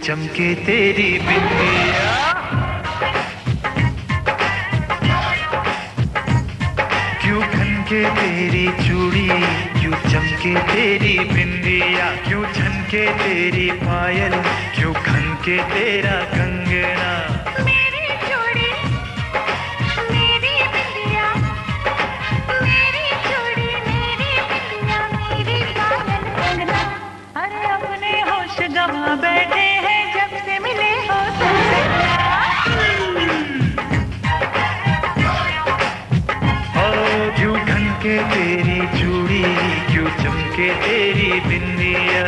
चमके तेरी बिंदिया, क्यों खनके तेरी चूड़ी, क्यों चमके तेरी बिंदिया, क्यों झनके तेरी पायल, क्यों खनके तेरा कंगना। मेरी चूड़ी, मेरी बिंदिया, मेरी चूड़ी, मेरी बिंदिया, मेरी पायल कंगना। अरे अपने होश गवा बैठे हैं जब से मिले हो तुमसे। क्यों खनके तेरी चूड़ी, क्यों चमके तेरी बिंदिया।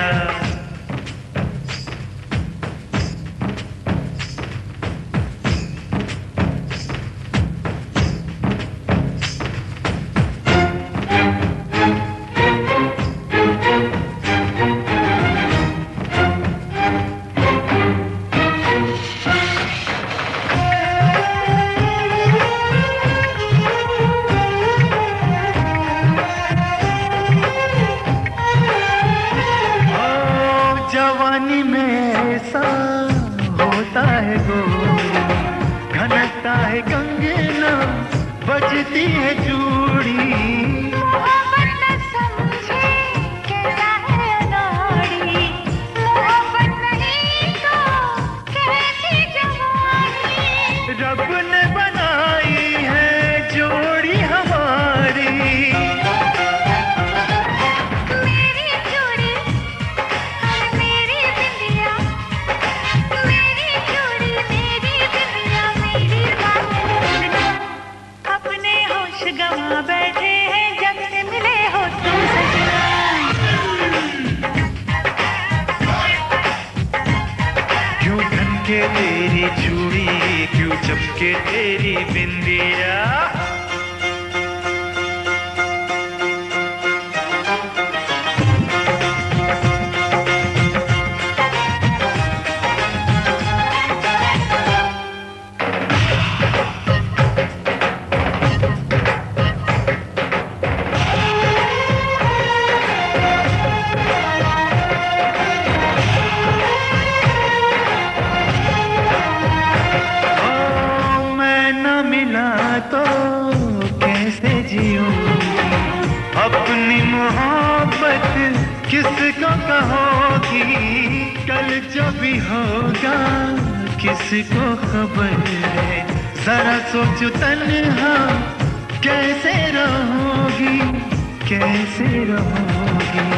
बजती है चूड़ी। मोहब्बत न समझे कैसा है अनाड़ी, मोहब्बत नहीं तो कैसी जवानी। रब ने बनाई है जोड़ी हमारी। मेरी चूड़ी और मेरी बिंदिया, मेरी चूड़ी मेरी बिंदिया मेरी बात। अपने होश गंवा बैठे हैं जब से मिले हो तुम सजना। क्यों खनके तेरी चूड़ी, क्यों चमके तेरी बिंदिया। तो कैसे जीऊंगी अपनी मोहब्बत किसको कहोगी। कल जो भी होगा किसको खबर है। जरा सोचो तन्हा कैसे रहोगी, कैसे रहोगी।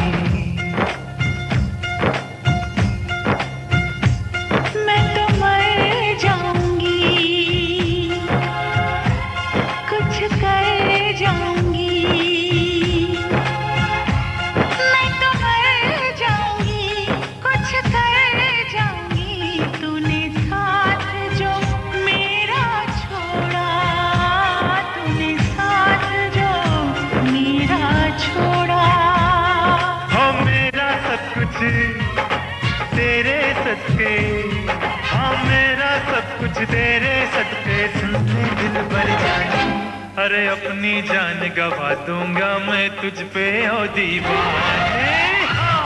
मैं तो मर जाऊंगी, कुछ कर जाऊंगी। मैं तो मर जाऊंगी, कुछ कर जाऊंगी। तूने साथ जो मेरा छोड़ा, तूने साथ जो मेरा छोड़ा। हो मेरा सब कुछ तेरे सदके, हाँ मेरा सब कुछ तेरे सदके। सुनते दिल भर जाने, अरे अपनी जान गवा दूंगा मैं तुझ पे ओ दीवाने। हाँ।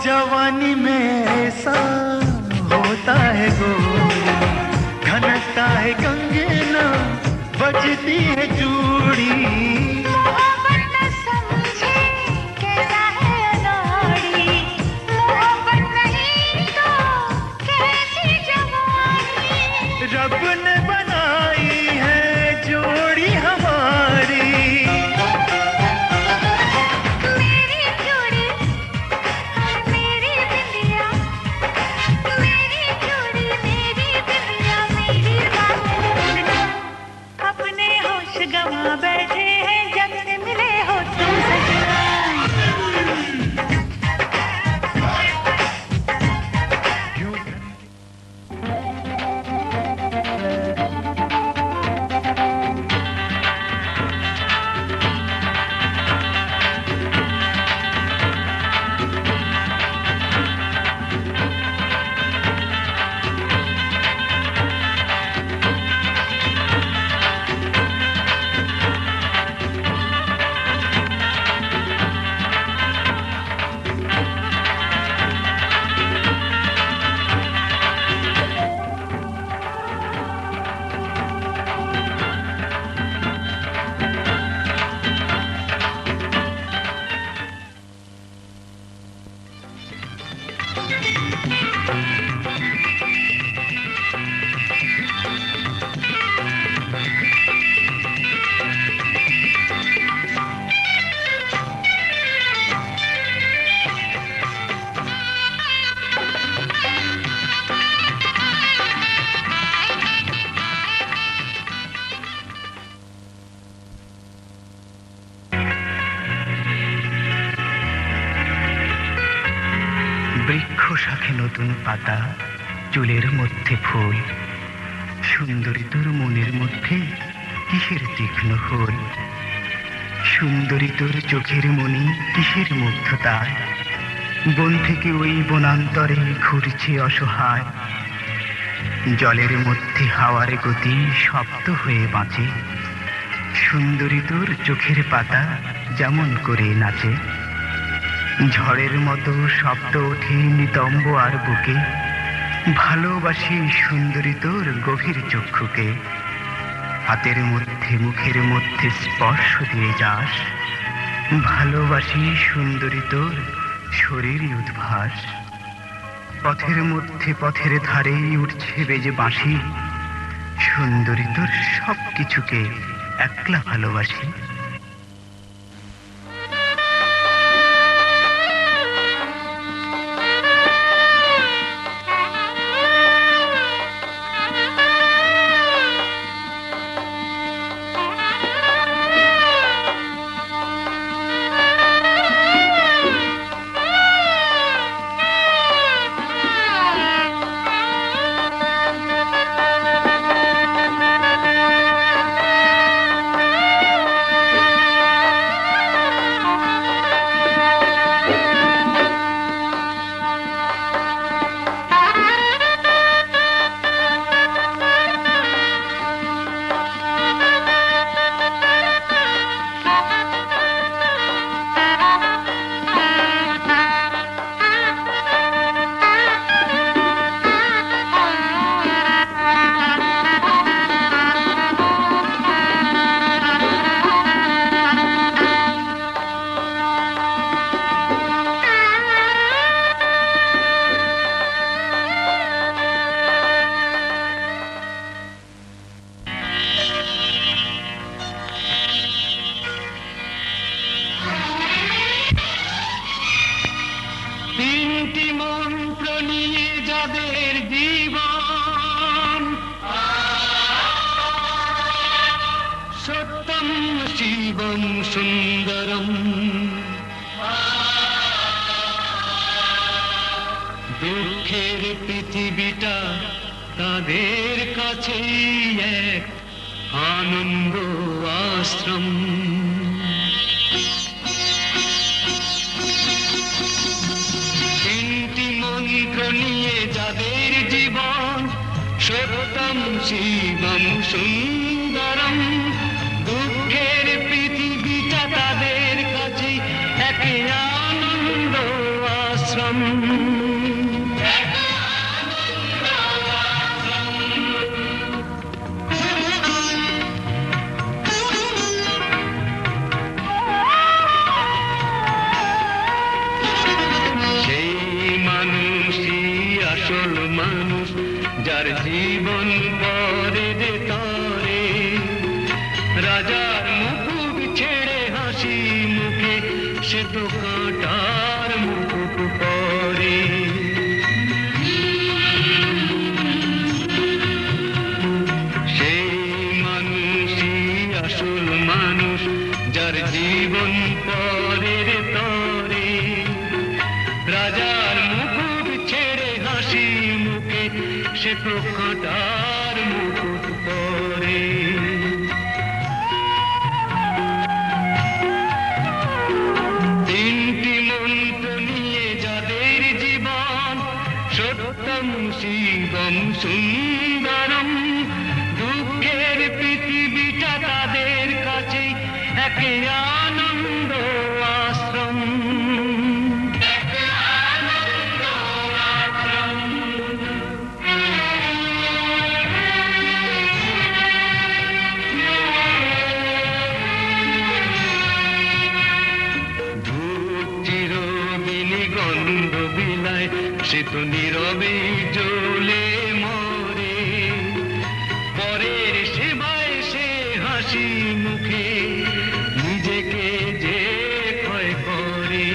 जवानी में ऐसा होता है गोरी, घनता है कंगना, बजती है चूड़ी। मोहब्बत न समझे कैसा है अनाड़ी, मोहब्बत नहीं तो कैसी जवानी। रब ने बनाई है जोड़ी हमारी। मेरी चूड़ी और मेरी बिंदिया, मेरी चूड़ी मेरी बिंदिया मेरी बात। अपने होश गंवा बैठे हैं जब से मिले हो तुम सजना। क्यों বৃক্ষ শাখে নতুন পাতা, চুলের মধ্যে ফুল, সুন্দরী তোর মনের মধ্যে কিসের তীক্ষ্ণ হোল, সুন্দরী তোর চোখের মনি কিসের মুগ্ধতায়, বন থেকে ওই বনান্তরে ঘুরছে অসহায়। জলের মধ্যে হাওয়ার গতি শব্দ হয়ে বাঁচে, সুন্দরী তোর চোখের পাতা যেমন করে নাচে। ঝড়ের মতো শব্দ ওঠে নিতম্ব আর বুকে, ভালোবাসি সুন্দরী তোর গভীর চক্ষুকে। হাতের মধ্যে মুখের মধ্যে স্পর্শ দিয়ে যাস, ভালোবাসি সুন্দরী তোর শরীর উদ্ভাস। পথের মধ্যে পথের ধারে উঠছে বেজে বাঁশি, সুন্দরী তোর সব কিছুকে একলা ভালোবাসি। তিনটি মন্ত্র নিয়ে যাদের জীবন, সত্যম শিবম সুন্দরম, দুঃখের পৃথিবীটা তাদের কাছেই এক আনন্দ আশ্রম। নিয়ে যাদের জীবন, সত্যম শিবম সুন্দরম, দুঃখের পৃথিবীটা তাদের কাছে এক আনন্দ আশ্রম। আসল মানুষ যার জীবন পরে যে তরে, রাজার মুকুট ছেড়ে হাসি মুখে সে তো কাঁটার মুকুট পরে। সেই মানুষই আসল মানুষ যার জীবন পরে যে তরে, রাজার মুকুট ছেড়ে হাসি মুখে সে তো কাঁটার মুকুট পরে। তিনটি মন্ত্র নিয়ে যাদের জীবন, সত্যম শিবম সুন্দরম, দুঃখের পৃথিবীটা তাদের কাছে এক আনন্দ আশ্রম। গন্ধ বিলায় সে তো নীরবে জ্বলে মরে, পরের সেবায় সে হাসি মুখে নিজেকে যে ক্ষয় করে।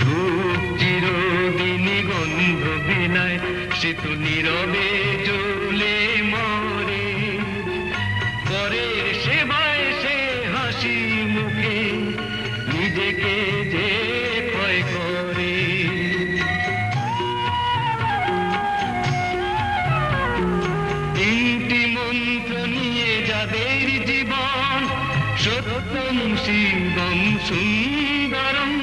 ধূপ চিরদিনই গন্ধ বিলায় সে তো নীরবে জ্বলে মরে, পরের সেবায় সে হাসি মুখে নিজেকে যে ক্ষয় যাদের জীবন সত্যম শিবম সুন্দরম,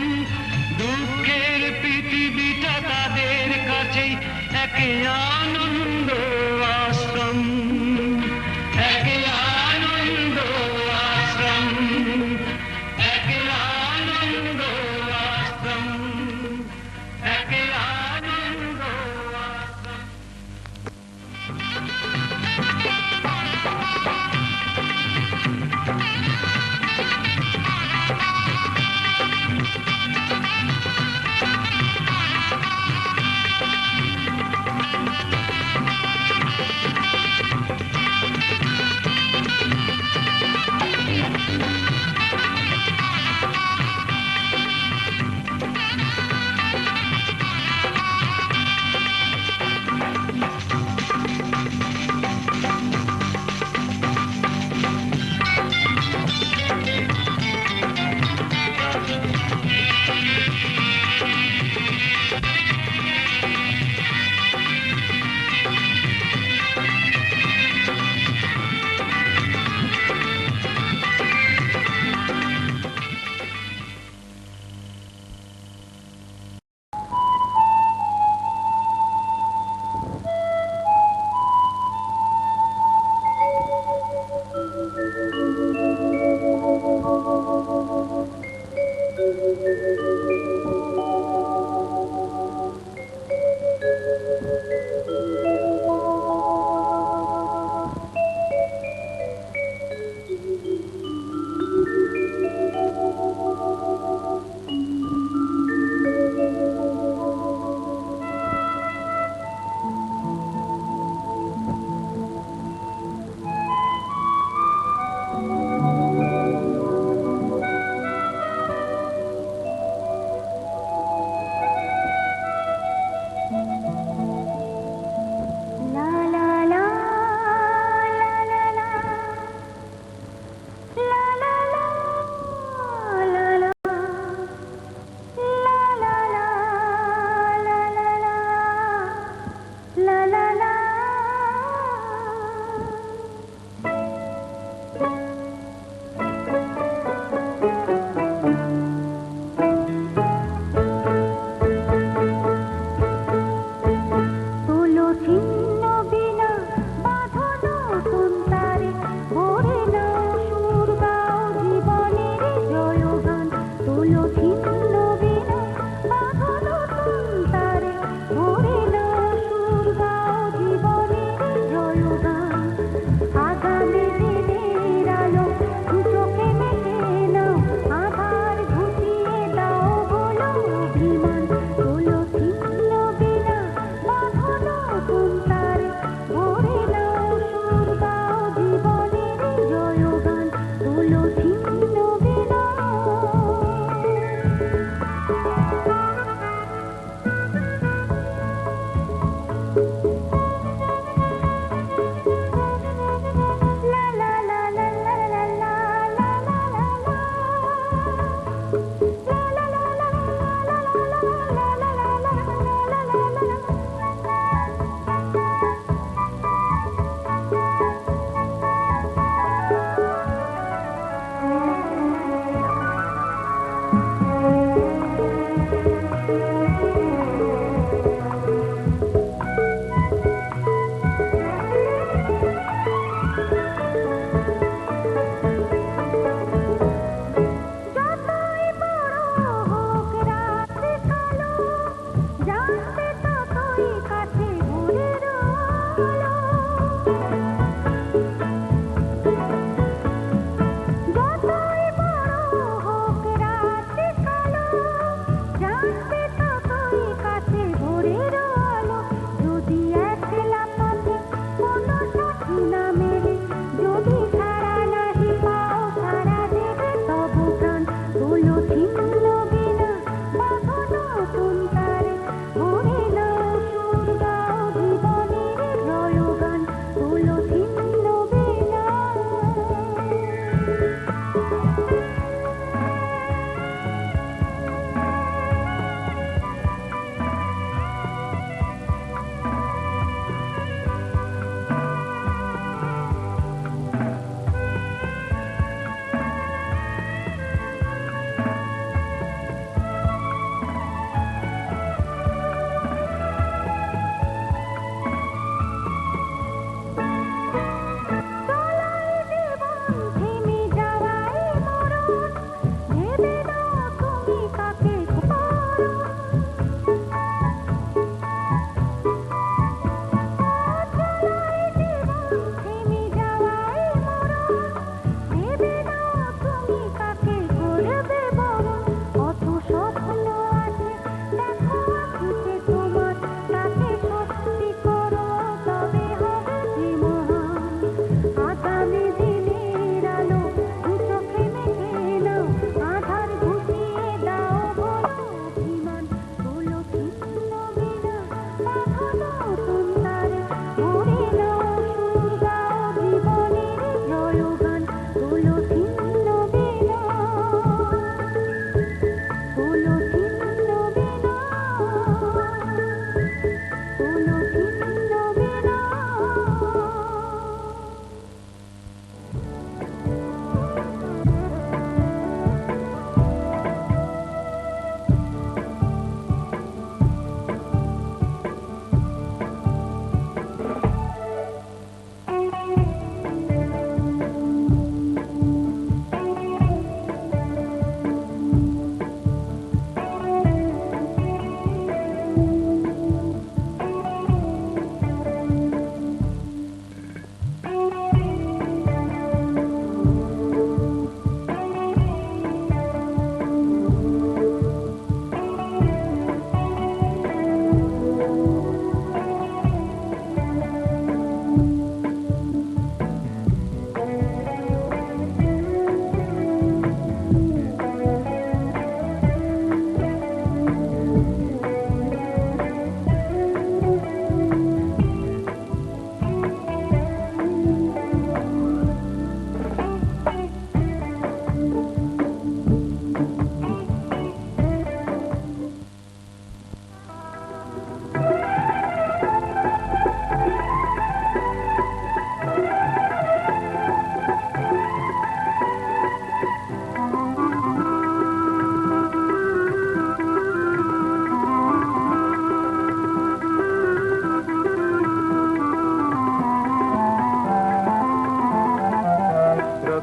দুঃখের পৃথিবীটা তাদের কাছে একে আনন্দ আশ্রম, একে আনন্দ আশ্রম, একে আনন্দ আশ্রম, একে আনন্দ আশ্রম।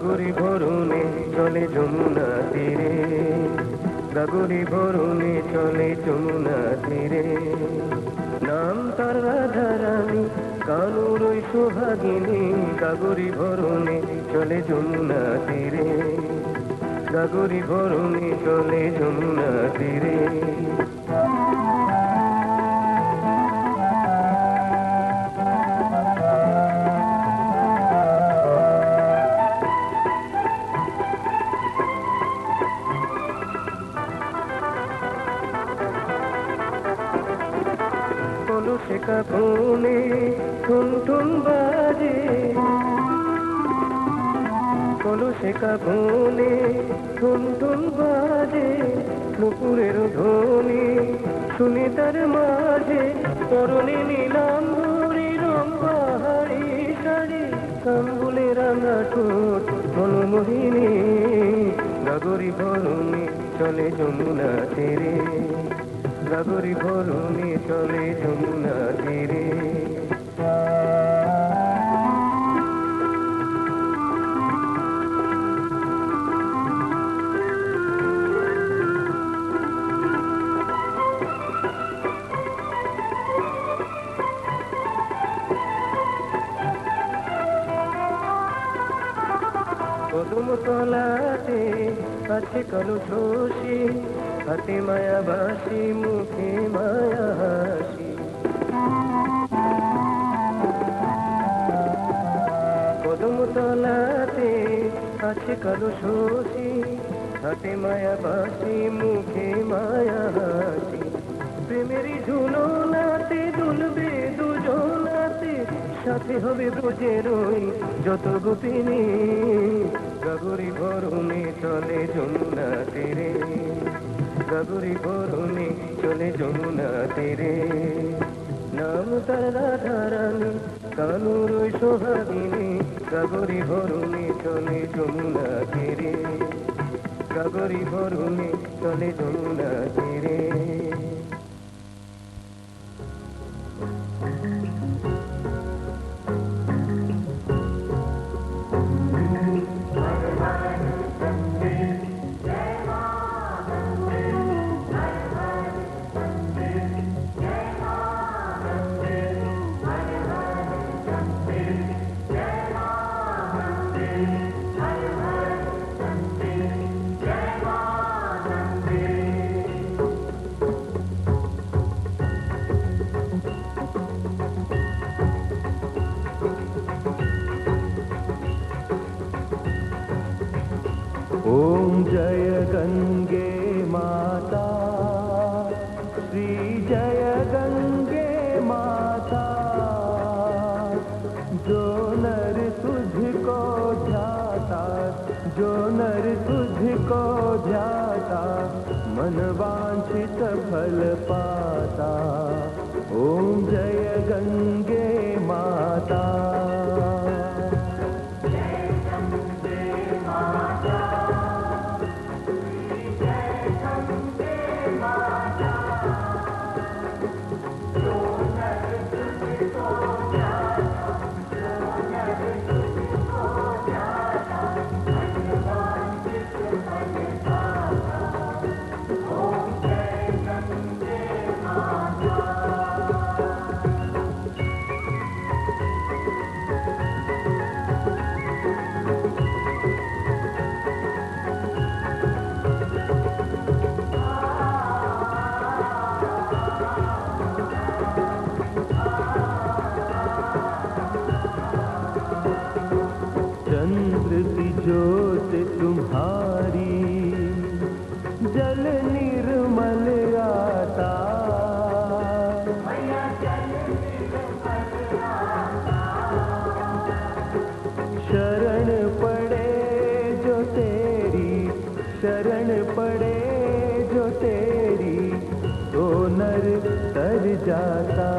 গাগরি ভরুনে চলে যমুনা তীরে, গাগরি ভরুনে চলে যমুনা তীরে। নাম তার রাধারানী, কানুর ওই সোহাগিনী, গাগরি ভরুনে চলে যমুনা তীরে, গাগরি ভরুনে চলে যমুনা তীরে। কলসে কাঁপনে ঠুন ঠুন বাজে, কলসে কাঁপনে ঠুন ঠুন বাজে, নুপুরের ধ্বনি শুনি তার মাঝে। পরনে নিলাম ভরি রং পাহাড়ি শাড়ি, কাম্বুলে রাঙা ঠোঁট মনমোহিনী, গাগরি ভরুনে চলে যমুনা তীরে, গাগরি ভরুনে চলে যমুনা তীরে। কদম তলাতে আছে কলসি, হাতে মায়াবাসী, মুখে মায়া হাসি। কদম তলাতে আছে কলসি, হাতে মায়াবাসী, মুখে মায়া হাসি। প্রেমেরই ঝুলনাতে দুলবে দুজনাতে, সাথে হবে ব্রজের ওই যত গোপিনী, গাগরি ভরুনে চলে যমুনা তীরে, গাগরি ভরুনে চলে যমুনা তীরে। নাম তার রাধারানী, কানুর ওই সোহাগিনী, গাগরি ভরুনে চলে যমুনা তীরে, গাগরি ভরুনে চলে যমুনা তীরে। ओम जय गंगे माता, श्री जय गंगे माता। जो नर तुझको ध्याता, जो नर तुझको ध्याता, मन वांछित फल पाता। ओम जय गंगे माता। चंद्र सी ज्योत तुम्हारी, जल निर्मल आता। शरण पड़े जो तेरी, शरण पड़े जो तेरी, तो नर तर जाता।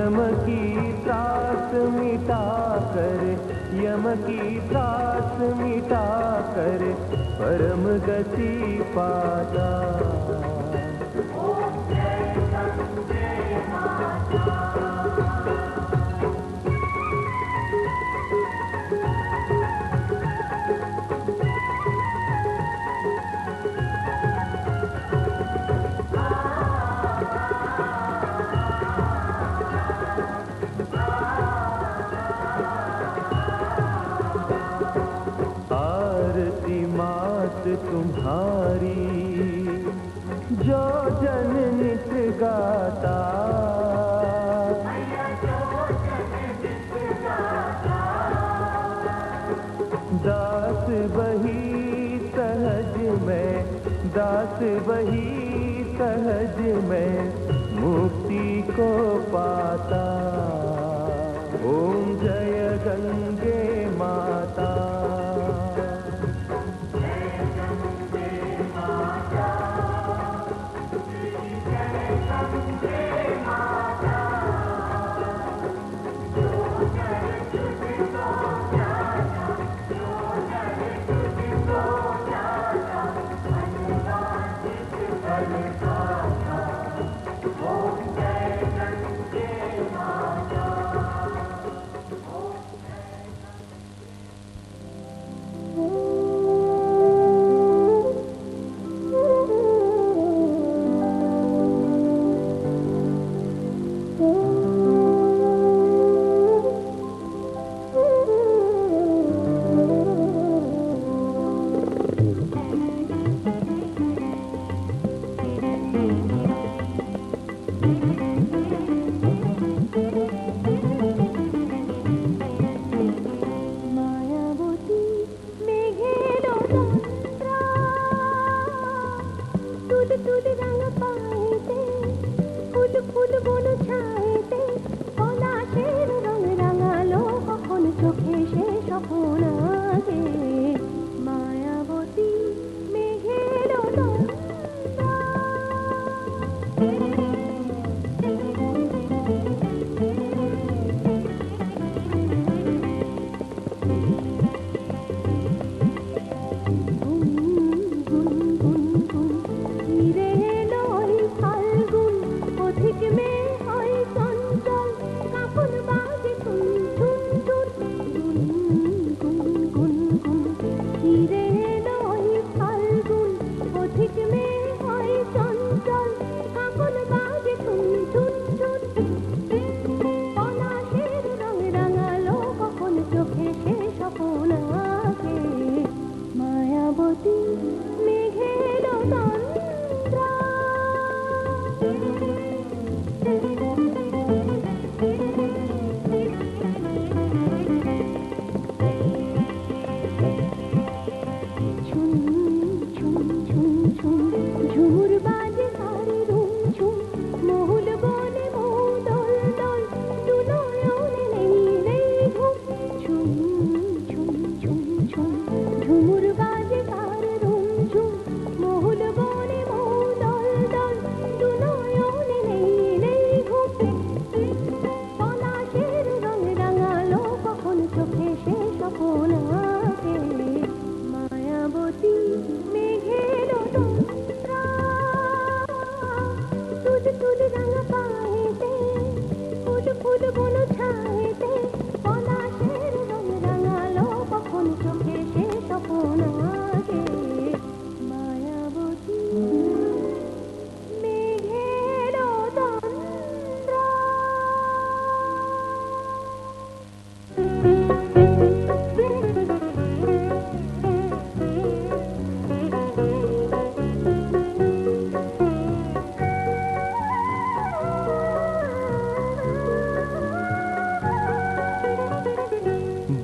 यम की त्रास मिटा कर, यम की त्रास मिटा कर परम गति पाता। आरती मात तुम्हारी जो जन नित गाता, दास वही सहज में, दास वही सहज में मुक्ति को पाता। ओम जय गंगे माता।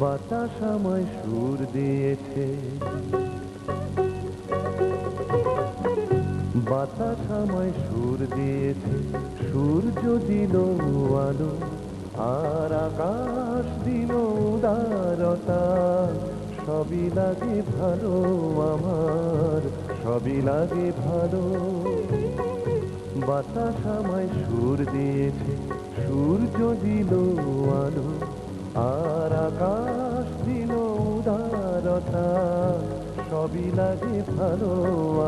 বাতাস আমায় সুর দিয়েছে, বাতাস আমায় সুর দিয়েছে, সূর্য দিল আলো আর আকাশ দিল উদারতা। সবই লাগে ভালো আমার, সবই লাগে ভালো। বাতাস আমায় সুর দিয়েছে, সূর্য দিল আলো, আর আকাশ দিল উদারতা। সবই লাগে ভালো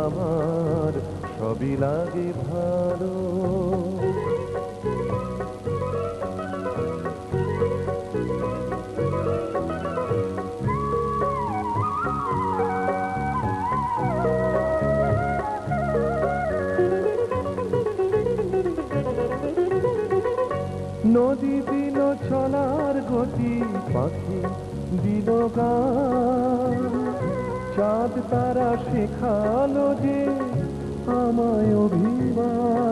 আমার, সবই লাগে ভালো। নদী দিল চলার গতি, পাখি দিল গান, চাঁদ তারা শেখালো যে আমায় অভিমান।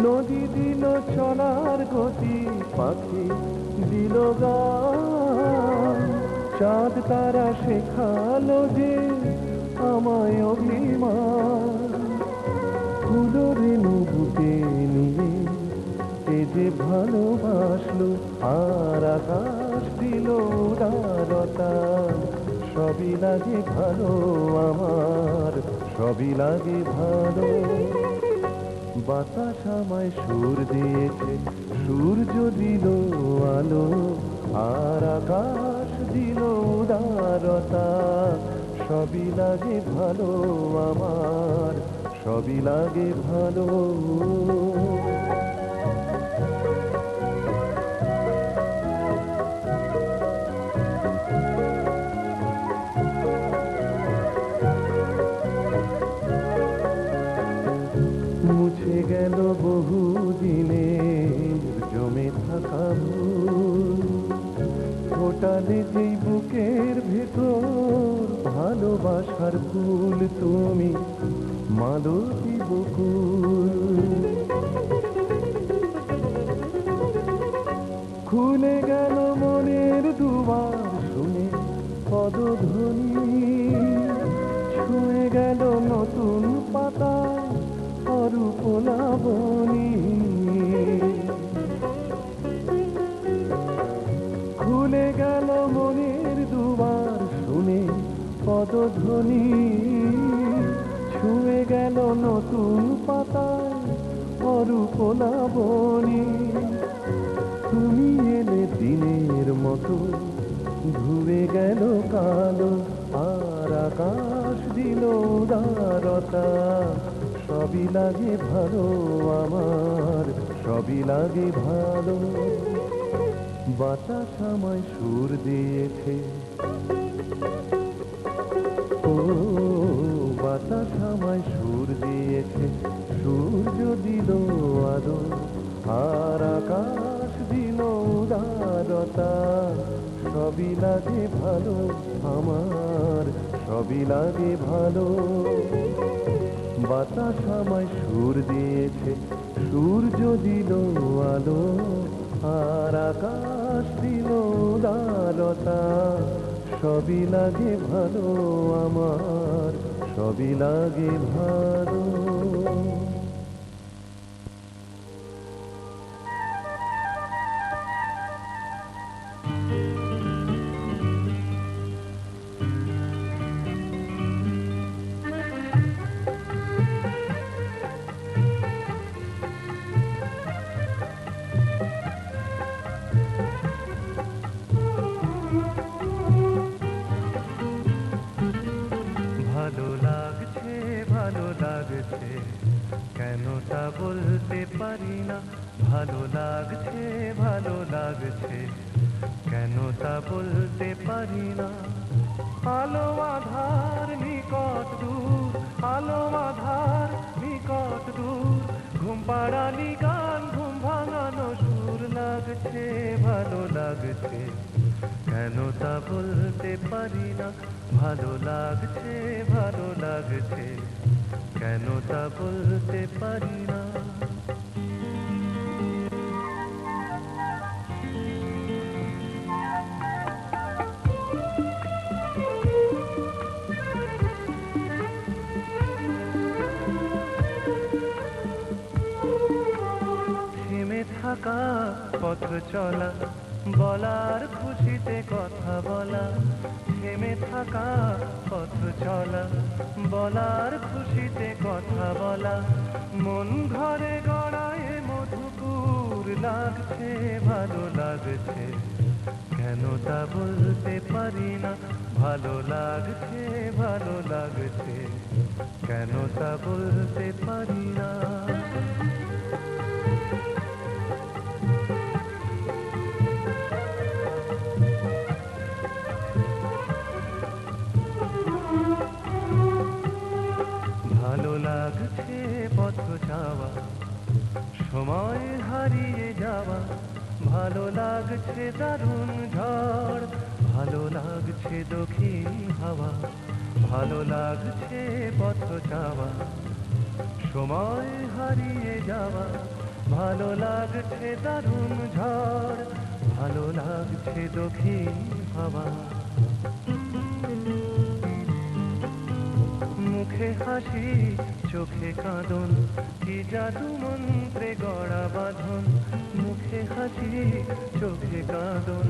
নদী দিল চলার গতি, পাখি দিল গান, চাঁদ তারা শেখালো যে আমায় অভিমান। ফুলো রেণু বুকে নিয়ে এ যে ভালোবাসলো, আর আকাশ দিল উদারতা। সবই লাগে ভালো আমার, সবই লাগে ভালো। বাতাস আমায় সুর দিয়েছে, সূর্য দিল আলো, আর আকাশ দিল উদারতা। সবই লাগে ভালো আমার, সবই লাগে ভালো। মুছে গেল বহু দিনের জমে থাকা ভুল, ফোটালে যেই বুকের ভেতর ভালোবাসার ফুল তুমি মালতী বকুল। খুলে গেল মনের দুয়ার শুনে পদধ্বনি, ছুঁয়ে গেল নতুন পাতা অরূপ লাবণী। খুলে গেল মনের দুয়ার শুনে পদধ্বনি, ছুঁয়ে গেল নতুন পাতায় অরূপ লাবণী। তুমি এলে দিনের মতো, ধুয়ে গেল কালো, আর আকাশ দিল উদারতা। সবই লাগে ভালো আমার, সবই লাগে ভালো। বাতাস আমায় সুর দিয়েছে, ও বাতাস আমায় সুর দিয়েছে, সূর্য দিল আলো, আর আকাশ দিল উদারতা। সবই লাগে ভালো আমার, সবই লাগে ভালো। বাতাস আমায় সুর দিয়েছে, সূর্য দিল আলো, আর আকাশ দিল উদারতা। সবই লাগে ভালো আমার, সবই লাগে ভালো। ভালো লাগছে, ভালো লাগছে, কেন তা বলতে পারি না। ভালো লাগছে, ভালো লাগছে, কেন তা বলতে পারি না। আলো আধার নিকট দূর, আলো আধার নিকট দূর, ঘুম পাড়ানি গান, ঘুম ভাঙানো সুর। লাগছে, ভালো লাগছে, কেন তা বলতে পারি না। ভালো লাগছে, ভালো লাগছে, কেন তা বলতে পারি না। থেমে থাকা পথ চলা, বলার খুশিতে কথা বলা, থেমে থাকা পথ চলা, বলার খুশিতে কথা বলা, মন ঘরে গড়ায় মধুপুর লাগছে, ভালো লাগছে, কেন তা বলতে পারি না। ভালো লাগছে, ভালো লাগছে, কেন তা বলতে পারি না। ভালো লাগছে পথ চাওয়া, সময় হারিয়ে যাওয়া, ভালো লাগছে দারুণ ঝড়, ভালো লাগছে দক্ষিণ হাওয়া, ভালো লাগছে পথ চাওয়া, সময় হারিয়ে যাওয়া, ভালো লাগছে দারুণ ঝড়, ভালো লাগছে দক্ষিণ হাওয়া। মুখে হাসি চোখে কাঁদন, কি জাদু মন্ত্রে গড়া বাঁধন। মুখে হাসি চোখে কাঁদন,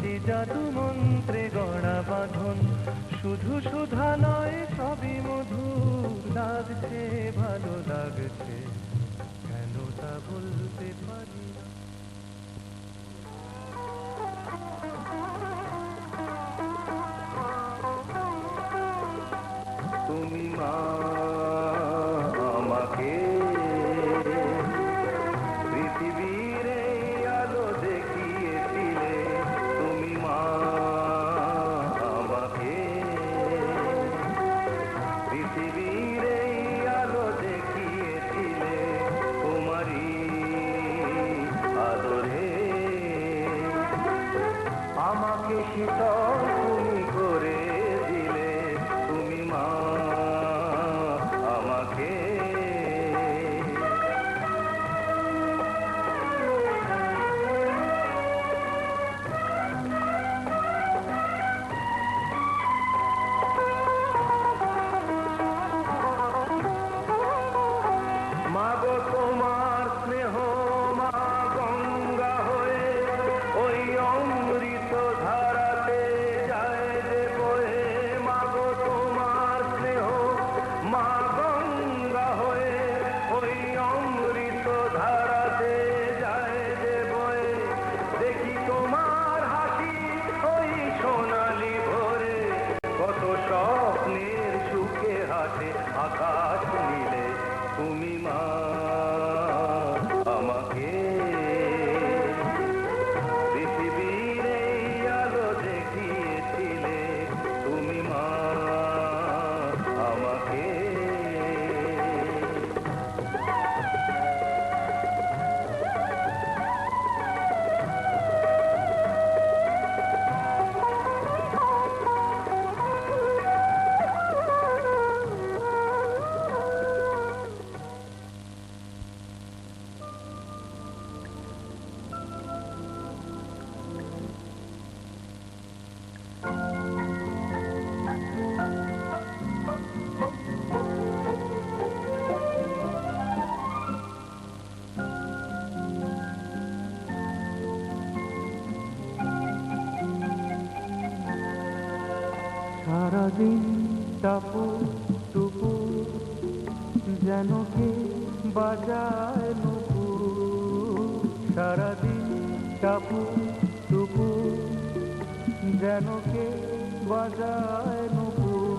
কি জাদু মন্ত্রে গড়া বাঁধন। শুধু সুধা নয় সবই মধুর লাগছে, ভালো লাগছে, কেন তা বলতে পারি না। তুমি মা আমাকে পৃথিবীর এই আলো দেখিয়েছিলে, তুমি মা আমাকে পৃথিবীর এই আলো দেখিয়েছিলে, তোমারই আদরে আমাকে শীতল তুমি করে দিলে, তুমি মা আমাকে। মাগো তোমার স্নেহ মা গঙ্গা হয়ে ওই অমৃত ধারাতে যায় যে বয়ে। মাগো তোমার স্নেহ মা গঙ্গা হয়ে ওই অমৃত ধারাতে যায় যে বয়ে। দেখি তোমার হাসি ওই সোনালি ভোরে, কত স্বপ্নের সুখে হাসে আকাশ নীলে, তুমি মা আমাকে পৃথিবীর এই আলো দেখিয়েছিলে, তুমি মা আমাকে। সারাদিন টাপু টুপু যেন কে বাজায় নুপুর, সারাদিন টাপু টুপু যেন কে বাজায় নুপুর।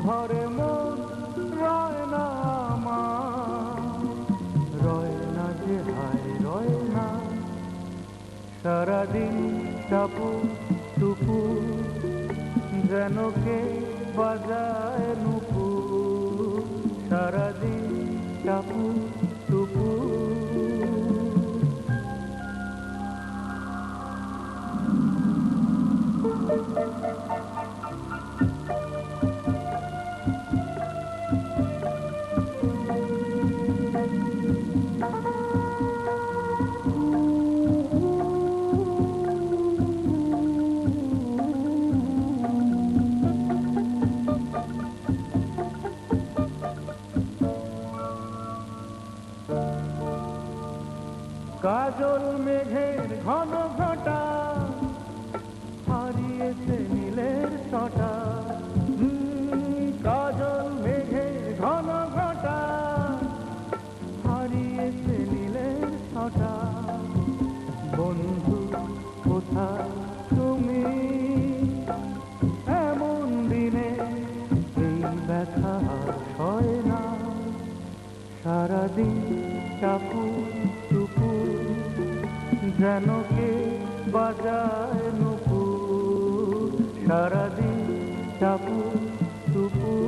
ঘরে মন রয় না আমার, রয় না যে হায় রয় না। সারাদিন টাপু টুপু যেন কে বাজায় নুপুর, সারাদিন টাপু টুপু। কাজল মেঘের ঘন ঘটা হারিয়েছে নীলের ব্যথা আর সয় না, সারাদিন টাপুর টুপুর যেন কে বাজায় নুপুর, সারাদিন টাপুর টুপুর।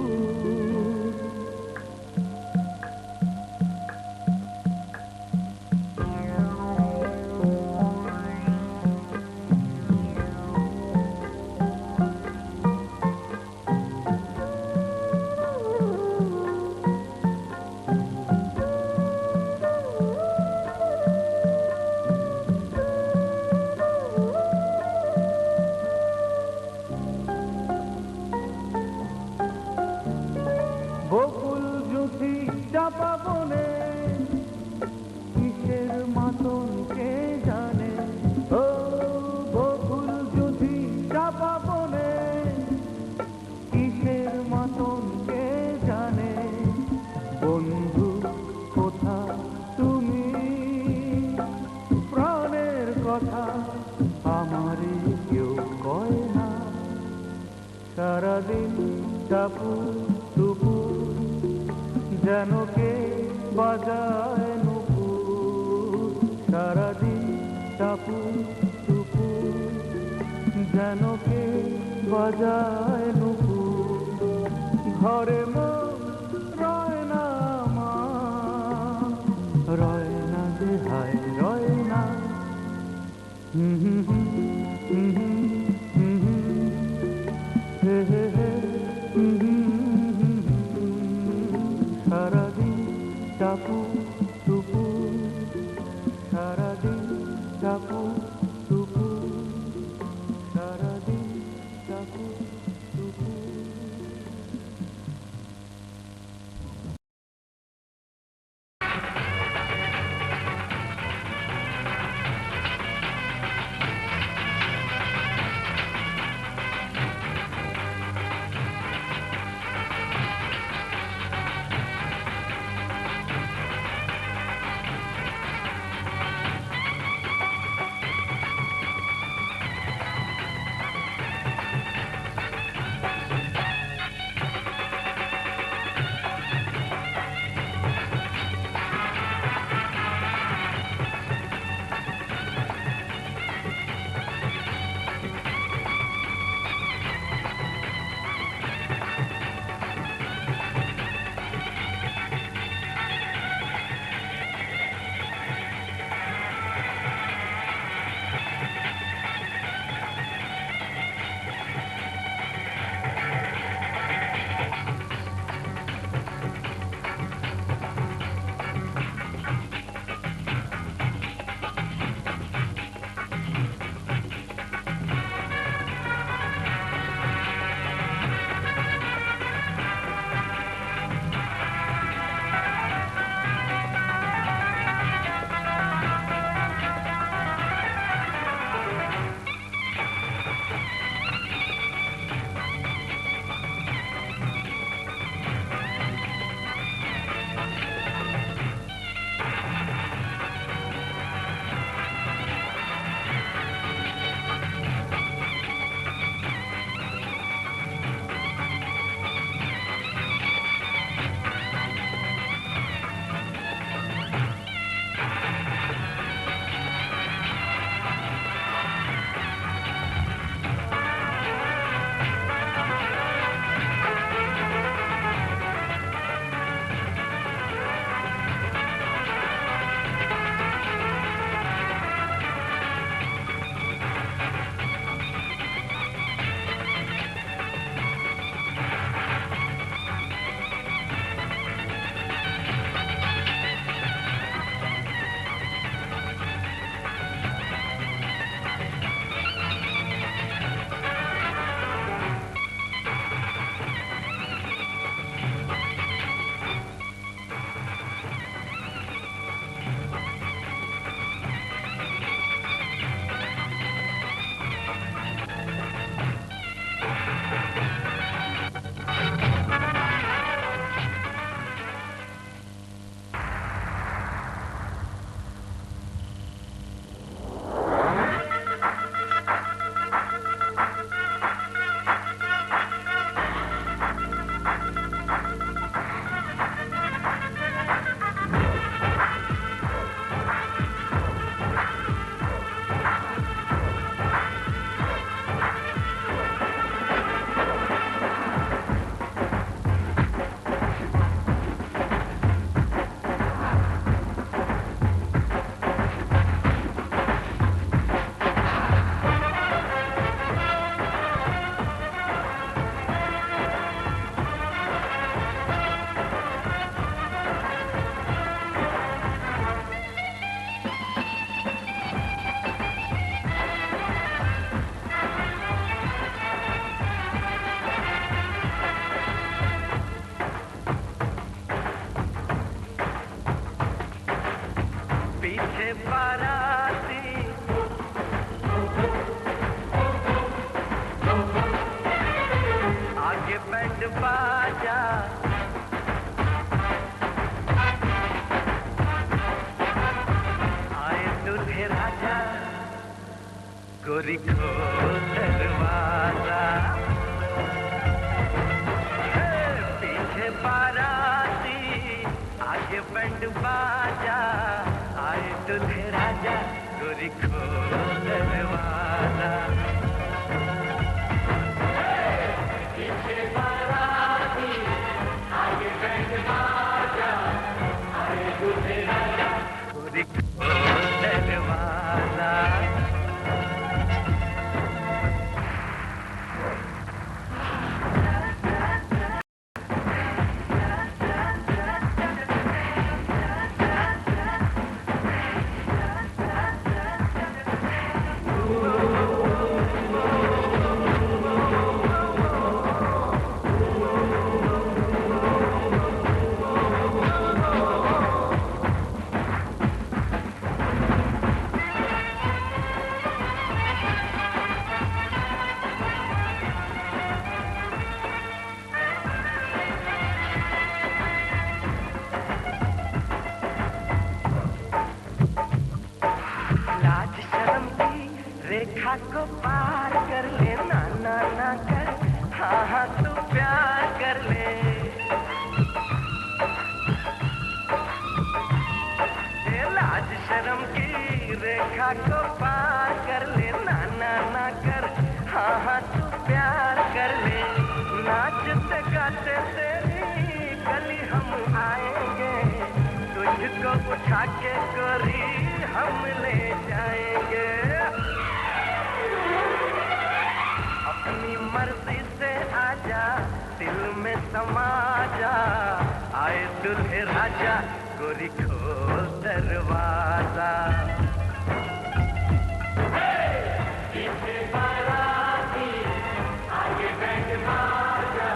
বকুল জুথি চাপা বনে কিসের মাতন কে জানে, ও বকুল জুথি চাপা বনে কিসের মাতন কে জানে। বন্ধু কোথা তুমি, প্রাণের কথা আমারই কেউ কয় না, সারাদিন টাপুর টুপুর যেন কে বাজায় নুপুর, সারাদিন টাপুর টুপুর যেন কে বাজায় নুপুর। ঘরে মন রয় না আমার, রয় না যে হায় রয় না। সারাদিন টাপুর টুপুর, সারাদিন টাপুর টুপুর, সারাদিন টাপুর টুপুর। बाजा आए दूल्हे राजा गोरी खोल दरवाजा पीछे बाराती आगे बैंड बाजा आए दूल्हे राजा गोरी खोल दरवाजा रेखा को पार कर ले ना ना ना कर हाँ हाँ तू प्यार कर ले ये लाज शर्म की रेखा को पार कर ले ना ना ना कर हाँ हाँ तू प्यार कर ले नाचते गाते तेरी गली हम आएंगे तुझको उठा के गोरी हम ले जाएंगे अपनी मर्जी से आजा दिल में समा जा आए दूल्हे राजा गोरी खोल दरवाजा पीछे बाराती आगे बैंड बाजा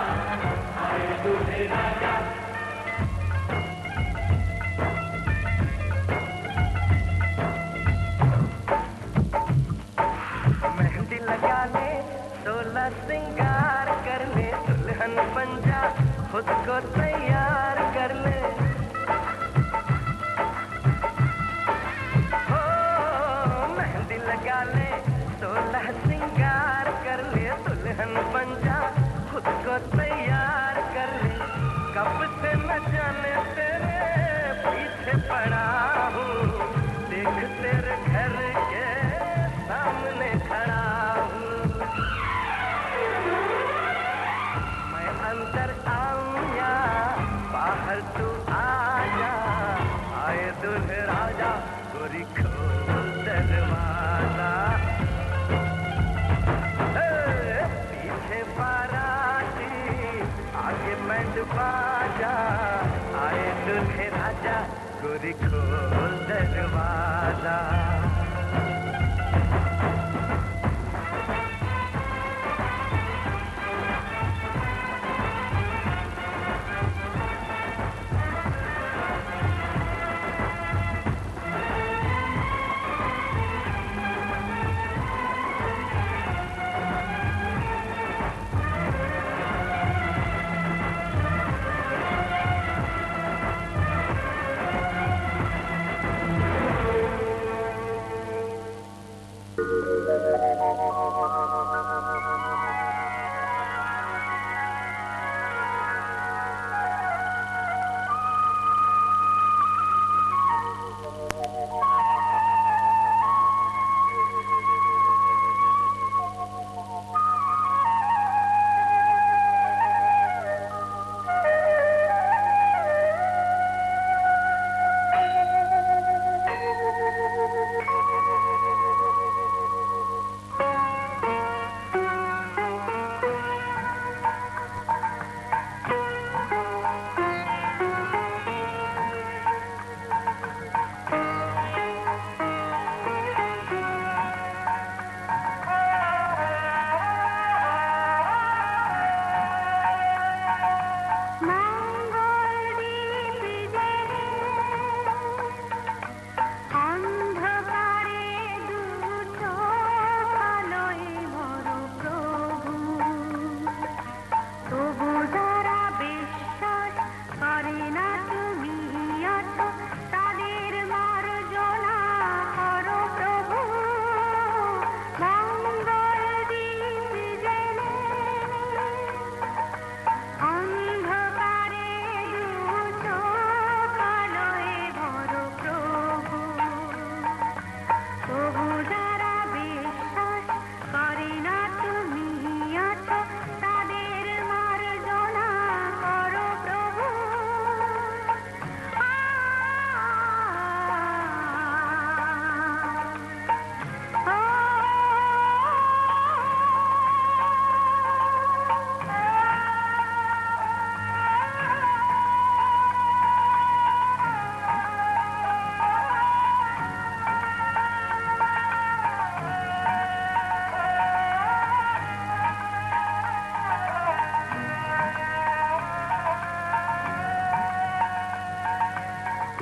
आए दूल्हे राजा मेहंदी लगा ले 16 सिंगार कर ले दुल्हन बन जा खुद को तैयार कर ले हो मेहंदी लगा ले 16 सिंगार कर ले दुल्हन बन जा खुद को तैयार कर ले कब से न जाने तेरे पीछे पड़ा हूँ देख तेरे घर के सामने खड़ा हूँ अंदर आऊं या बाहर तू आजा आए दूल्हे राजा गोरी खोल दरवाजा पीछे बाराती आगे बैंड बाजा आए दूल्हे राजा गोरी खोल दरवाजा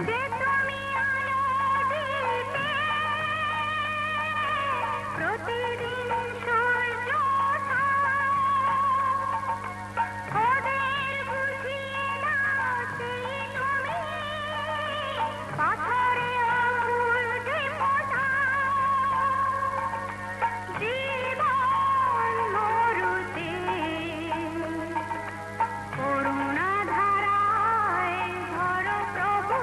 যে তুমি আলো দিতে প্রতিদিন সূর্য ওঠাও, ওদের বুঝিয়ে দাও সেই তুমি পাথরে আঙুল যে ফোটাও। জীবন মরুতে করুণা ধারায় ধরো প্রভু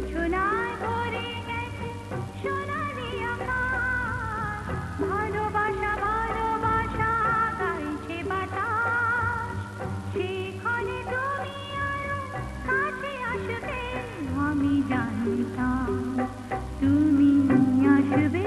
জোছনায় ভরে গেছে সোনালি আকাশ ভালোবাসা ভালোবাসা গাইছে বাতাস সেখানে তুমি আরো কাছে আসবে আমি জানতাম তুমি আসবে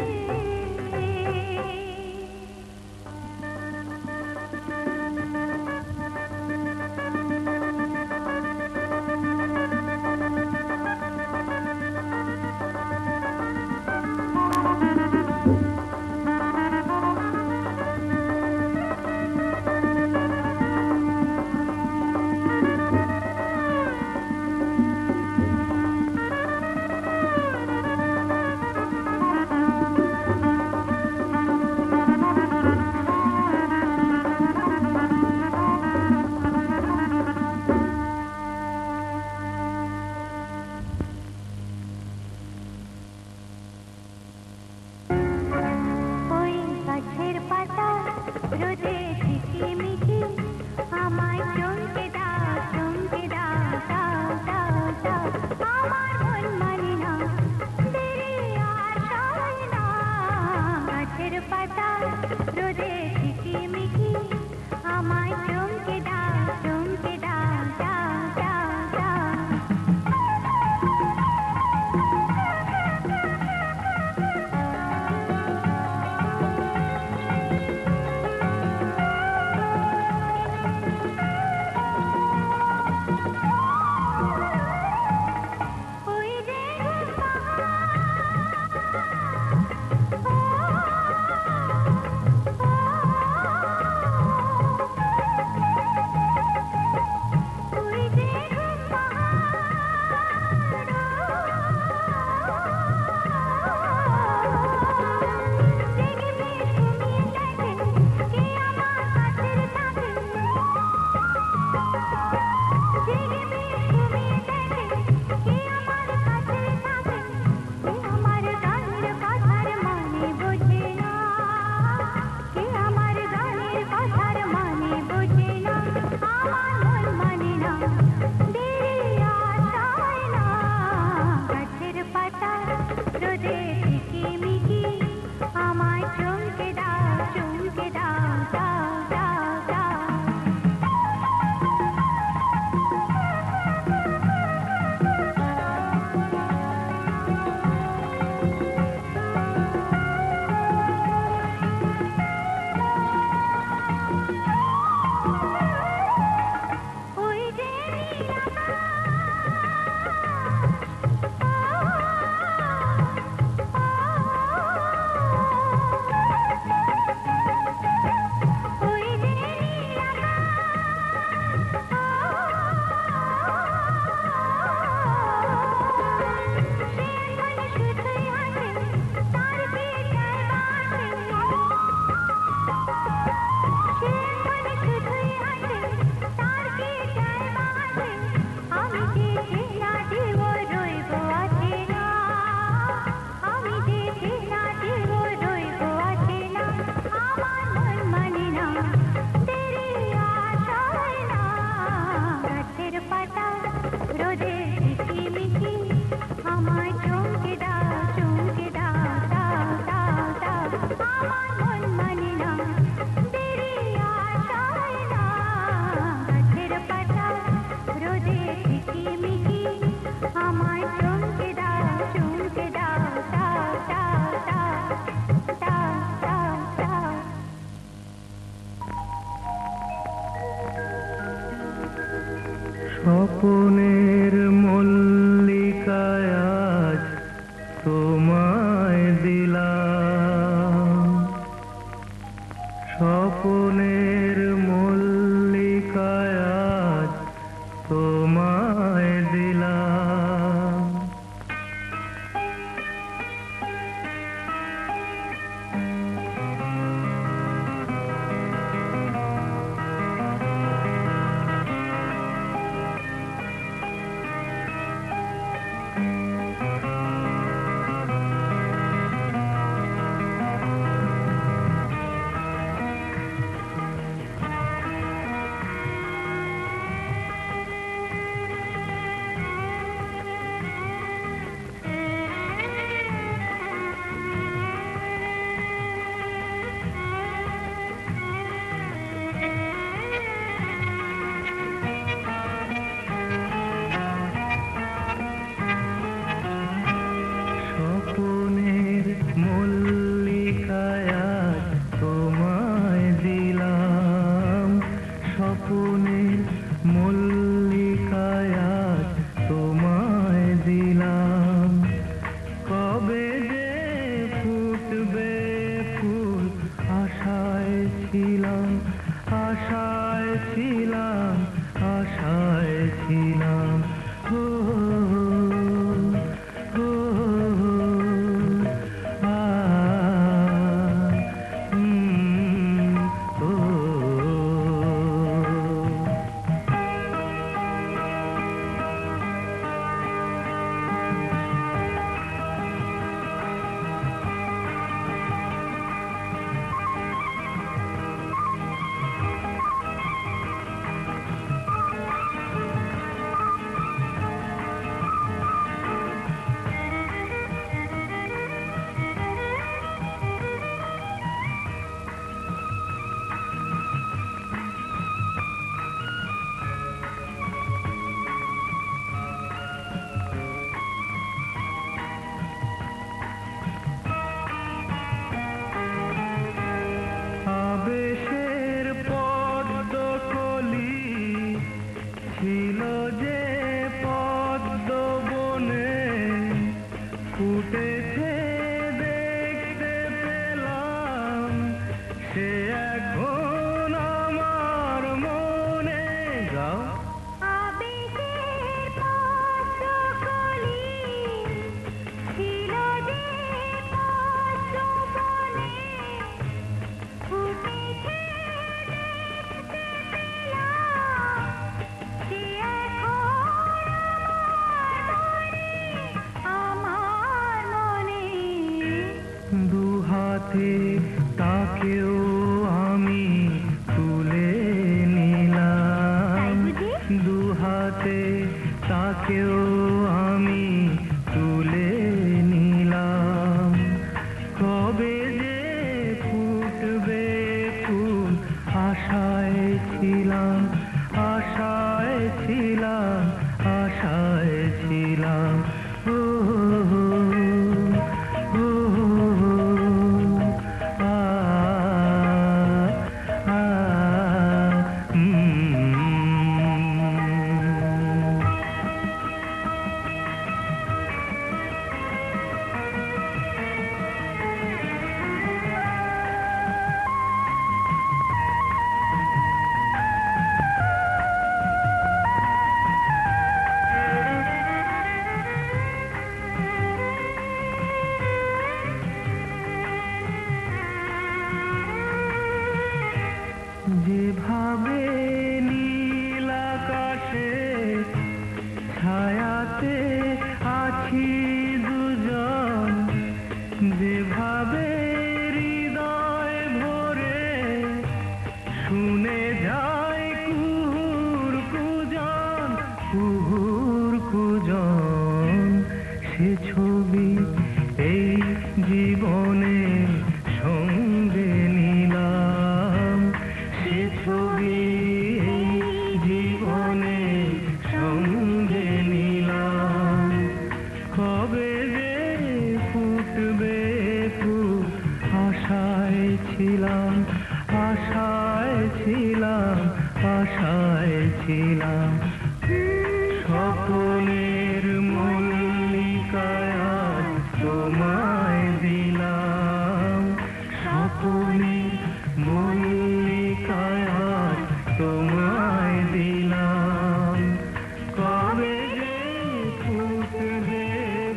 ফুটেছে দেখতে পেলাম, সে এখন আমার মনে। গাও। আবেগের পত্রকলি ছিল যে পত্রবনে, ফুটেছে দেখতে পেলাম, সে এখন আমার মনে। দুহাতে তাকেও আমি তুলে নিলাম, দুহাতে তাকেও আমি তুলে নিলাম। কবে যে ফুটবে ফুল আশায় ছিলাম, আশায় ছিলাম, আশায় ছিলাম। ও ও আ আ যেভাবে নীল আকাশে ছায়াতে আছি দুজন, যেভাবে হৃদয় ভরে শুনে যায় কুহুর কুজন, কুহুর কুজন। সে ছবি এই জীবনে সঙ্গে নিলাম, সে ছবি এই জীবনে সঙ্গে নিলাম। কবে যে ফুটবে ফুল আশায় ছিলাম, আশায় ছিলাম, আশায় ছিলাম। স্বপ্নের মল্লিকায় আজ তোমায় দিলাম, স্বপ্নের মল্লিকায় আজ তোমায় দিলাম। কবে যে ফুটবে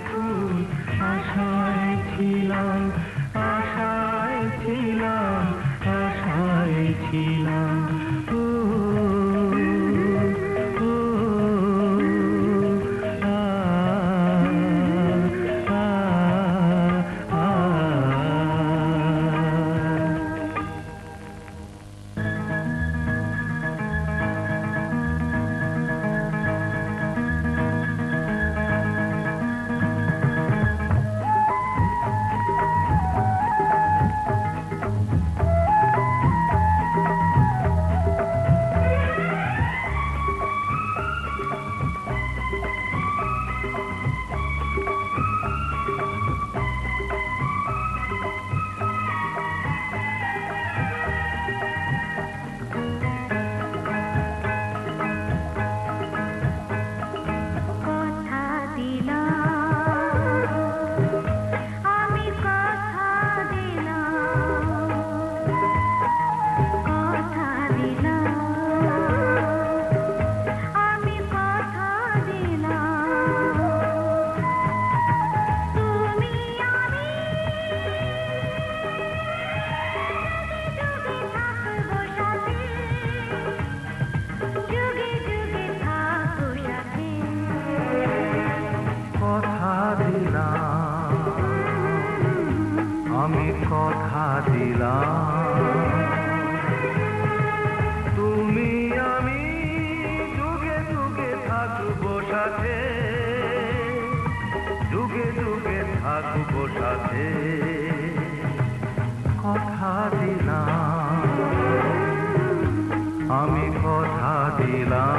ফুল আশায় ছিলাম, আশায় ছিলাম, আশায় ছিলাম। ও ও আ আ আ কথা দিলাম, আমি কথা দিলাম, কথা দিলাম, আমি কথা দিলাম। তুমি আমি যুগে থাকবো সাথে, যুগে যুগে থাকবো সাথে। কথা দিলাম, আমি কথা দিলাম। তুমি আমি যুগে যুগে থাকবো সাথে, যুগে যুগে থাকবো সাথে। কথা দিলাম, আমি কথা দিলাম।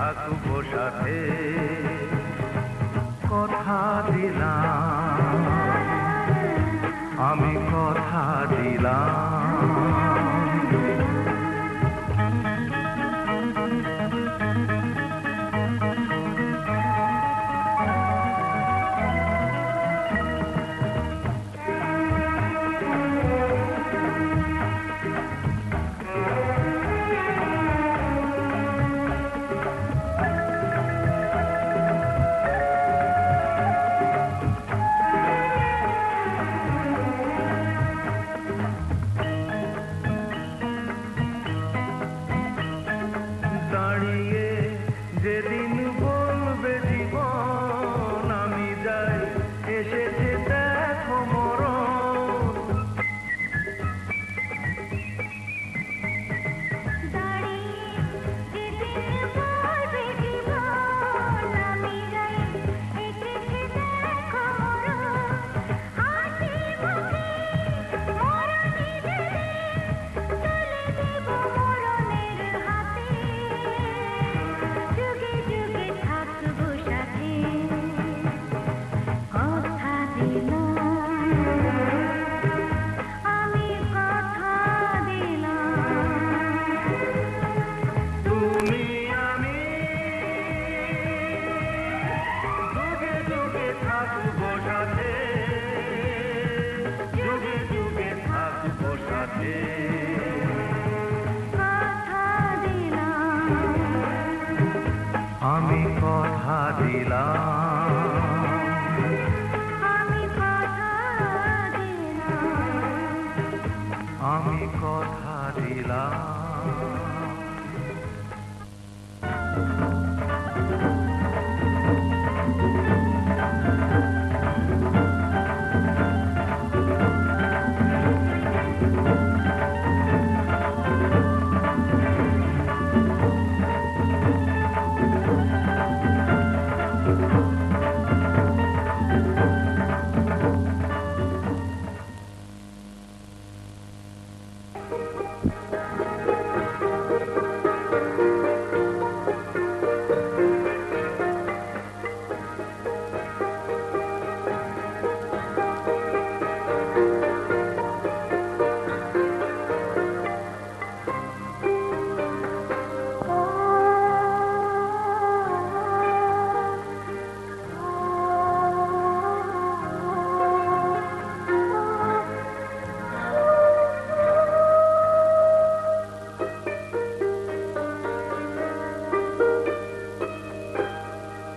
থাকবো সাথে কথা দিলাম আমি কথা দিলাম দাঁড়িয়ে যেদিন বলবে জীবন আমি যাই এসেছে দেখো মরণ দাঁড়িয়ে যেদিন বলবে জীবন আমি যাই এসেছে দেখো মরণ হাসি মুখে মরণে দেবে তুলে দেব মরণের হাতে যুগে যুগে থাকবো সাথে কথা দিলাম আমি কথা দিলাম তুমি আমি যুগে যুগে থাকবো সাথে যুগে যুগে থাকবো সাথে কথা দিলাম আমি কথা দিলাম আমি কথা দিলাম আমি কথা দিলাম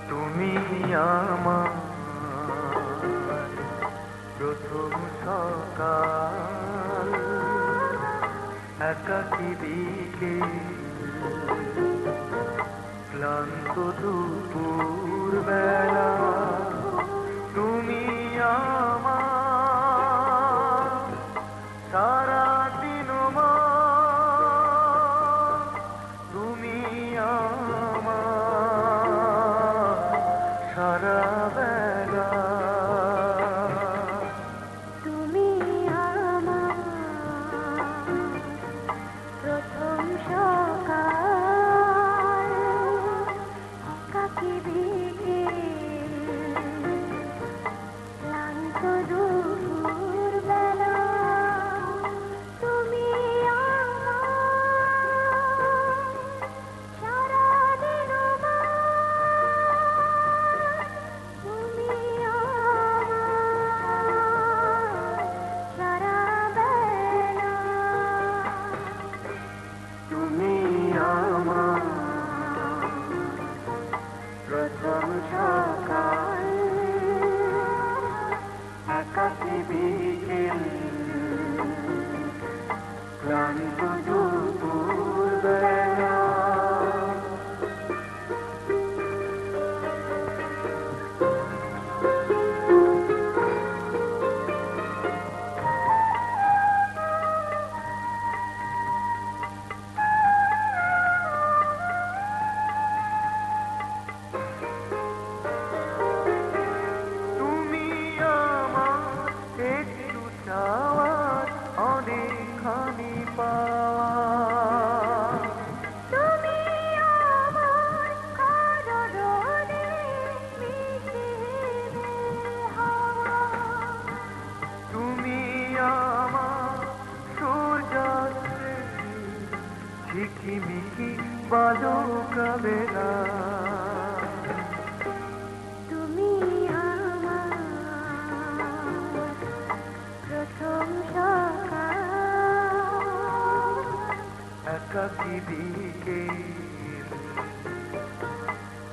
তুমি আমার প্রথম সকাল একাকী বিকেল ক্লান্ত দুপুর বেলা তুমি আমার সারা দিন তুমি আমার সারা বেলা তুমি আমার প্রথম সকাল একাকী বিকেল লুকাবে না। তুমি আমার প্রথম সকাল, একাকী বিকেল,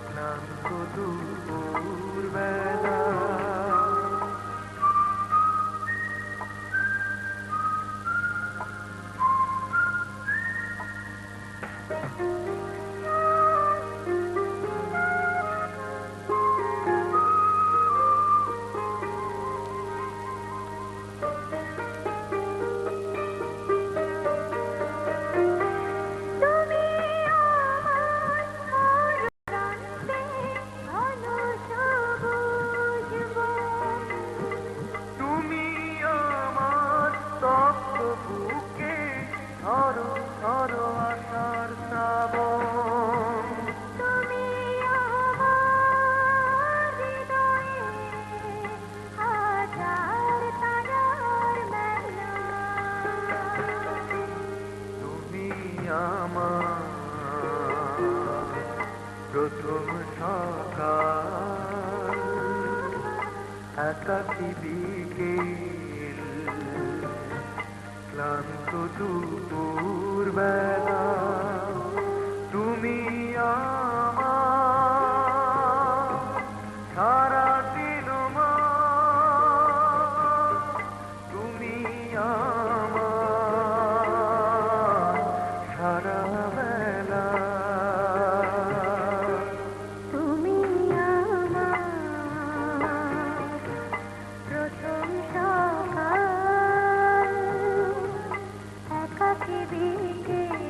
ক্লান্ত দুপুর বেলা। তুমি আমার প্রান্তে ঘন সবুজ বন, তুমি আমার তপ্ত বুকে ধরো ধরো আশার শ্রাবণ। তুমি আমার হৃদয়ে হাজার তারার মেলা। তুমি আমার প্রথম সকাল, একাকী বিকেল, ক্লান্ত দুপুর বেলা। তুমি আমার সারা দিন মা, তুমি আমার সারা বেলা। তুমি আমার প্রথম সকাল, একাকী বিকেল,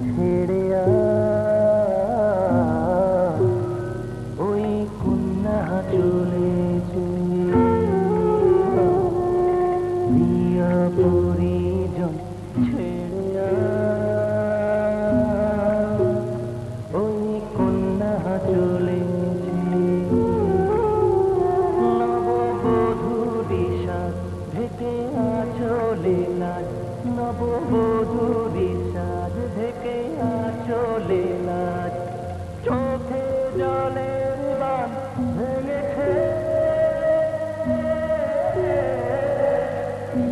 ছেড়ে ওই কন্যা চলেছে প্রিয় পরিজন ছেড়ে ওই কন্যা চলেছে নববধূরি সাজ ঢেকে আঁচলে লাজ নববধূরি সাজ ঢেকে আঁচলে লাজ চোখে জলের বান ভেঙেছে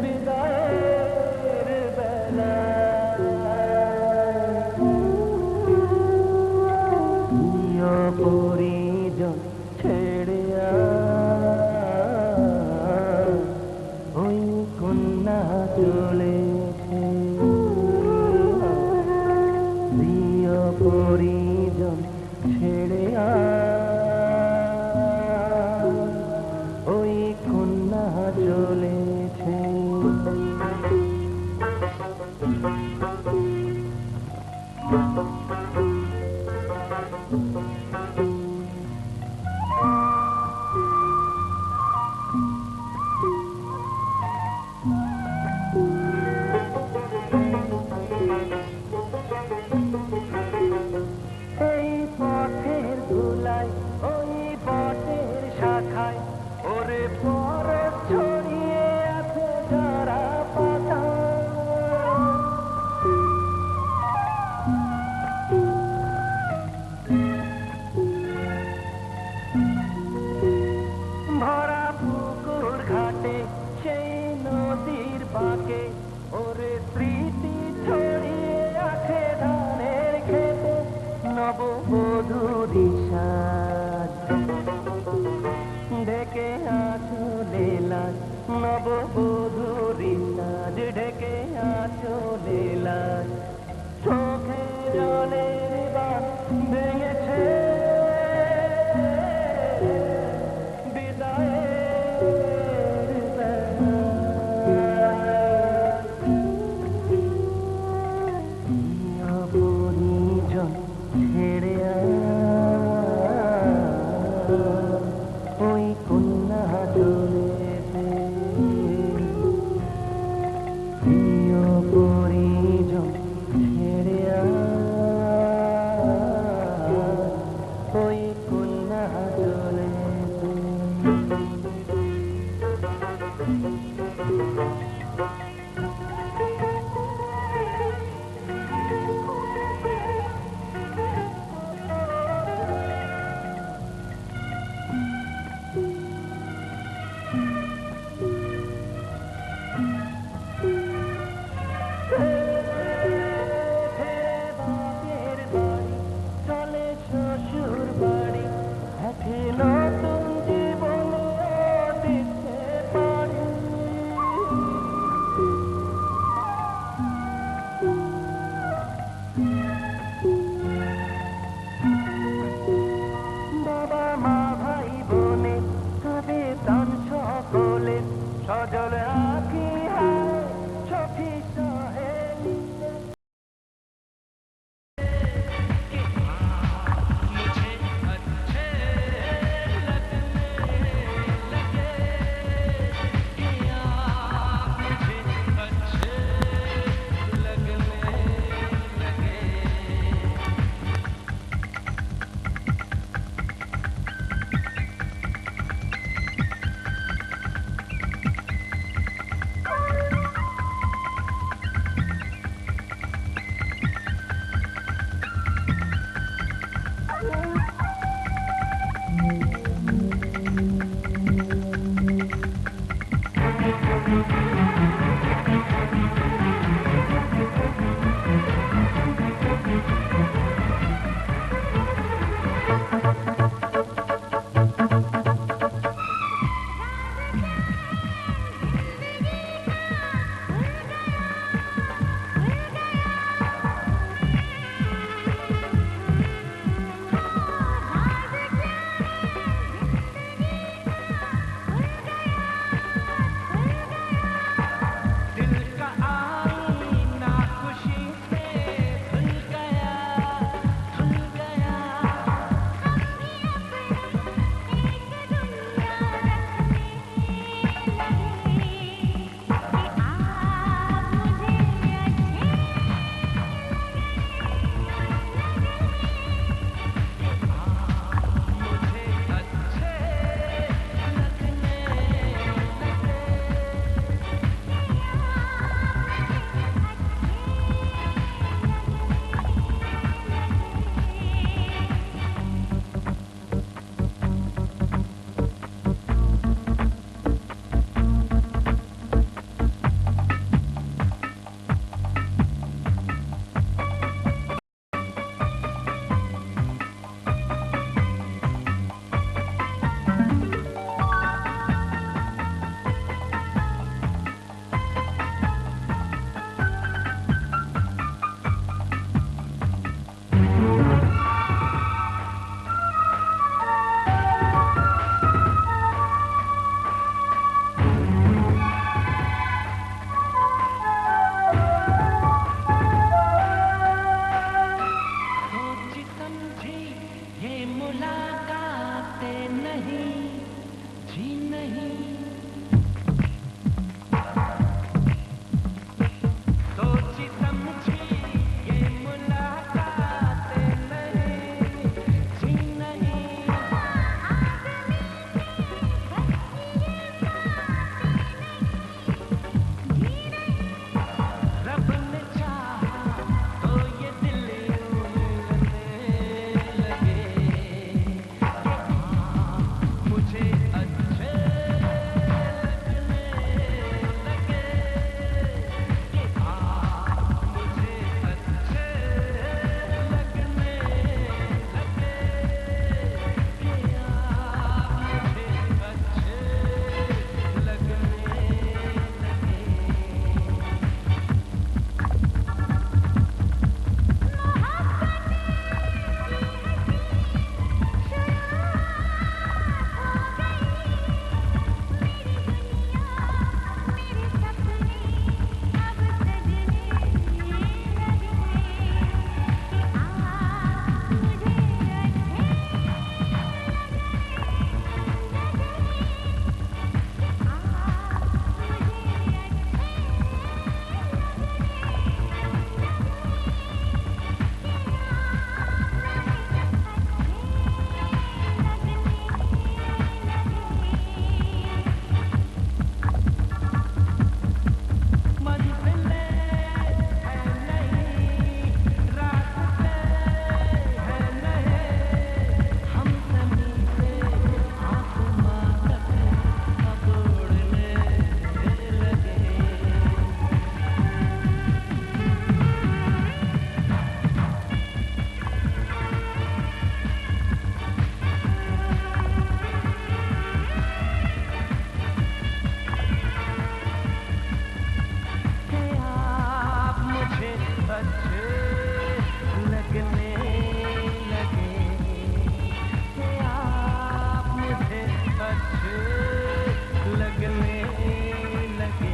বিদায়ের বেলা প্রিয় পরিজন ছেড়ে ওই কন্যা চলেছে প্রিয় পরিজন ছেড়ে ওই কন্যা চলেছে এই পথের ধুলায় ওই বটের শাখায় ওরে পরশ ছড়িয়ে আছে যারা পাতা ভরা পুকুর ঘাটে সেই নদীর বাঁকে ওরে স্মৃতি ছড়িয়ে আছে ধানের খেতে নববধূরি সাজ ঢেকে আঁচলে লাজ নববধূরি সাজ ঢেকে আঁচলে লাজ চোখে জলের বান ভেঙেছে বিদায়ের বেলা প্রিয় পরিজন ছেড়ে मुलाकातें नहीं जी नहीं सोची समझी ये मुलाकातें नहीं जी नहीं रब ने चाहा तो ये दिल यूं मिलने लगे कि हाँ मुझे अच्छे लगने लगे कि हाँ मुझे अच्छे लगने लगे कि हाँ मुझे अच्छे लगने लगे कि आप मुझे अच्छे लगने लगे कि आप मुझे अच्छे लगने लगे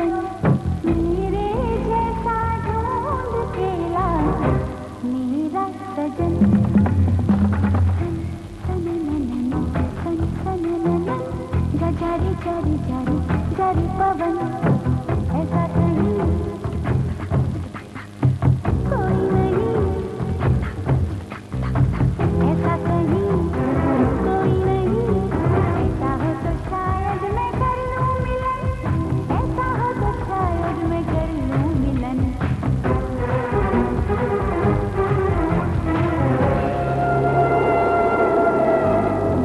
मेरे जैसा ढूंढ के ला मेरा सजन जारी जारी जारी जारी पवन ऐसा कहीं कोई नहीं ऐसा कहीं कोई नहीं ऐसा हो तो शायद मैं कर लूं मिलन ऐसा हो तो शायद मैं कर लूं मिलन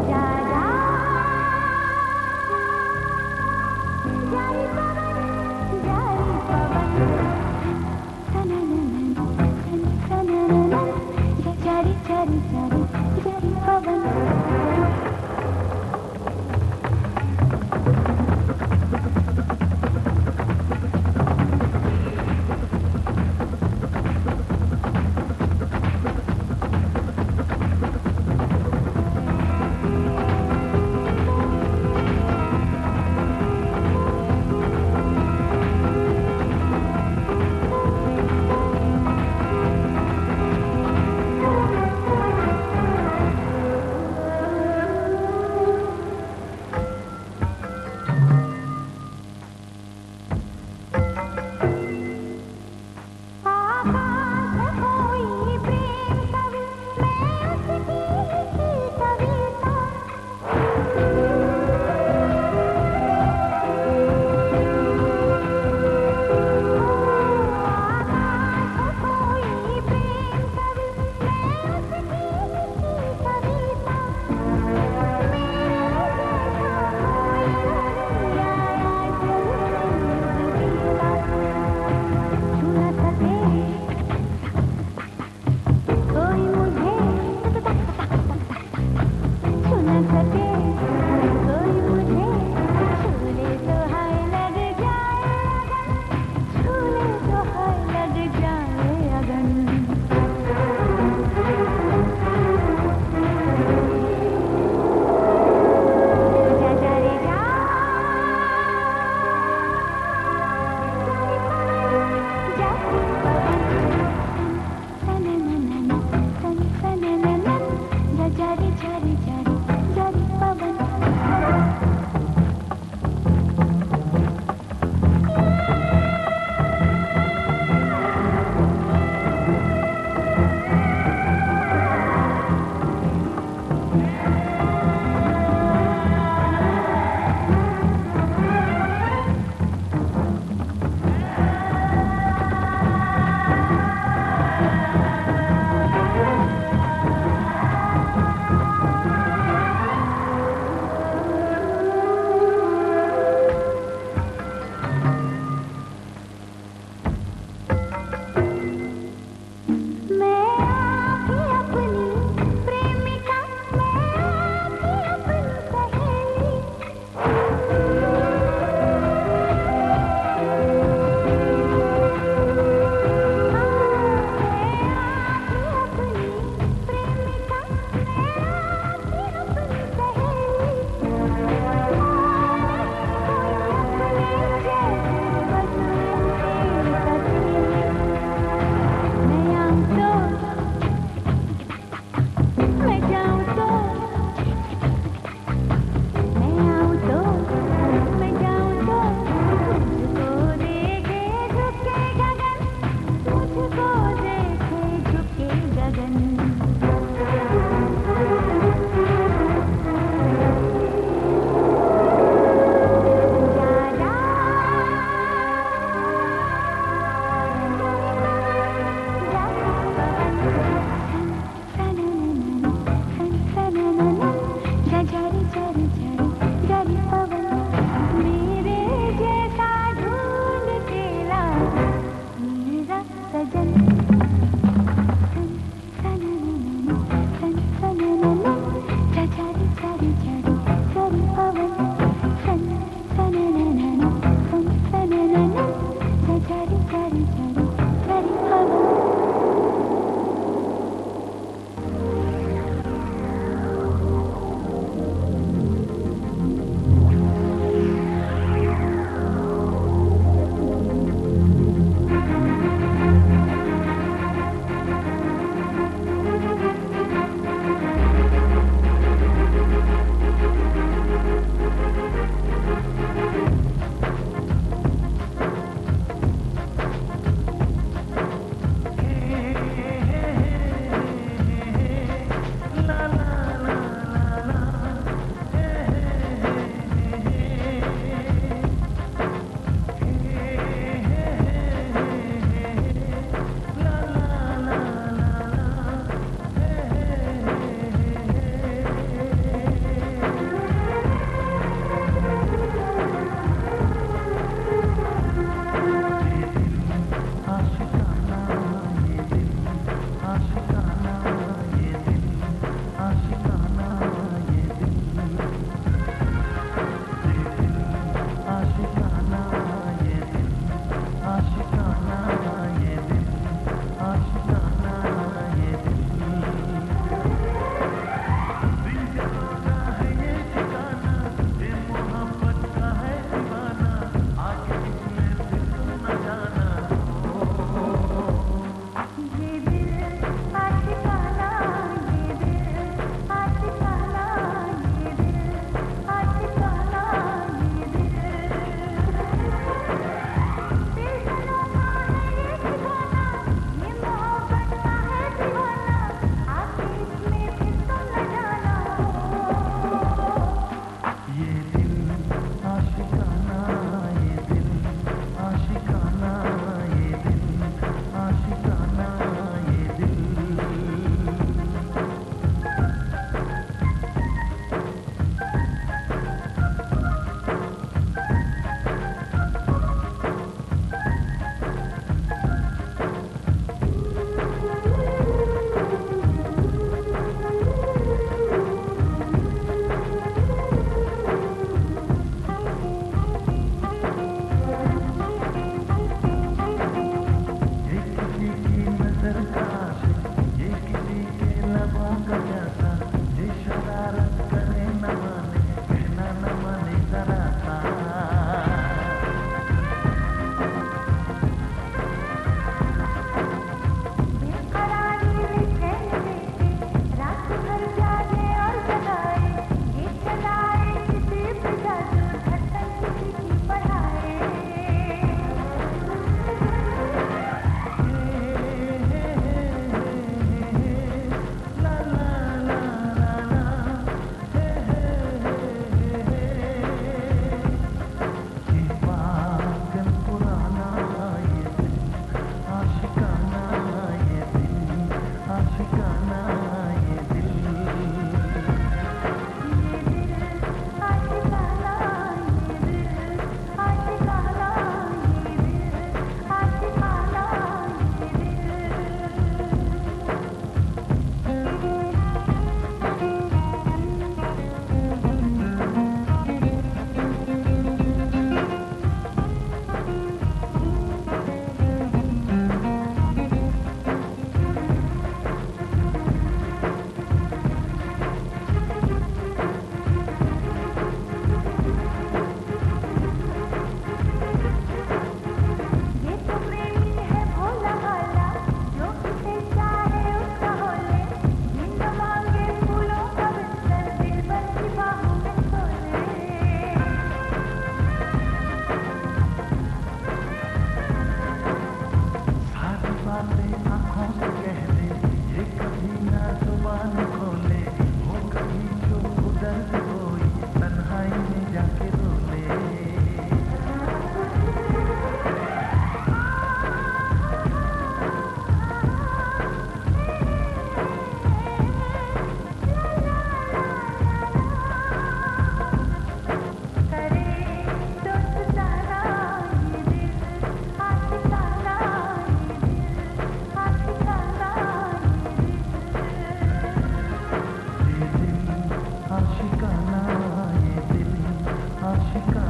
जा जा जारी पवन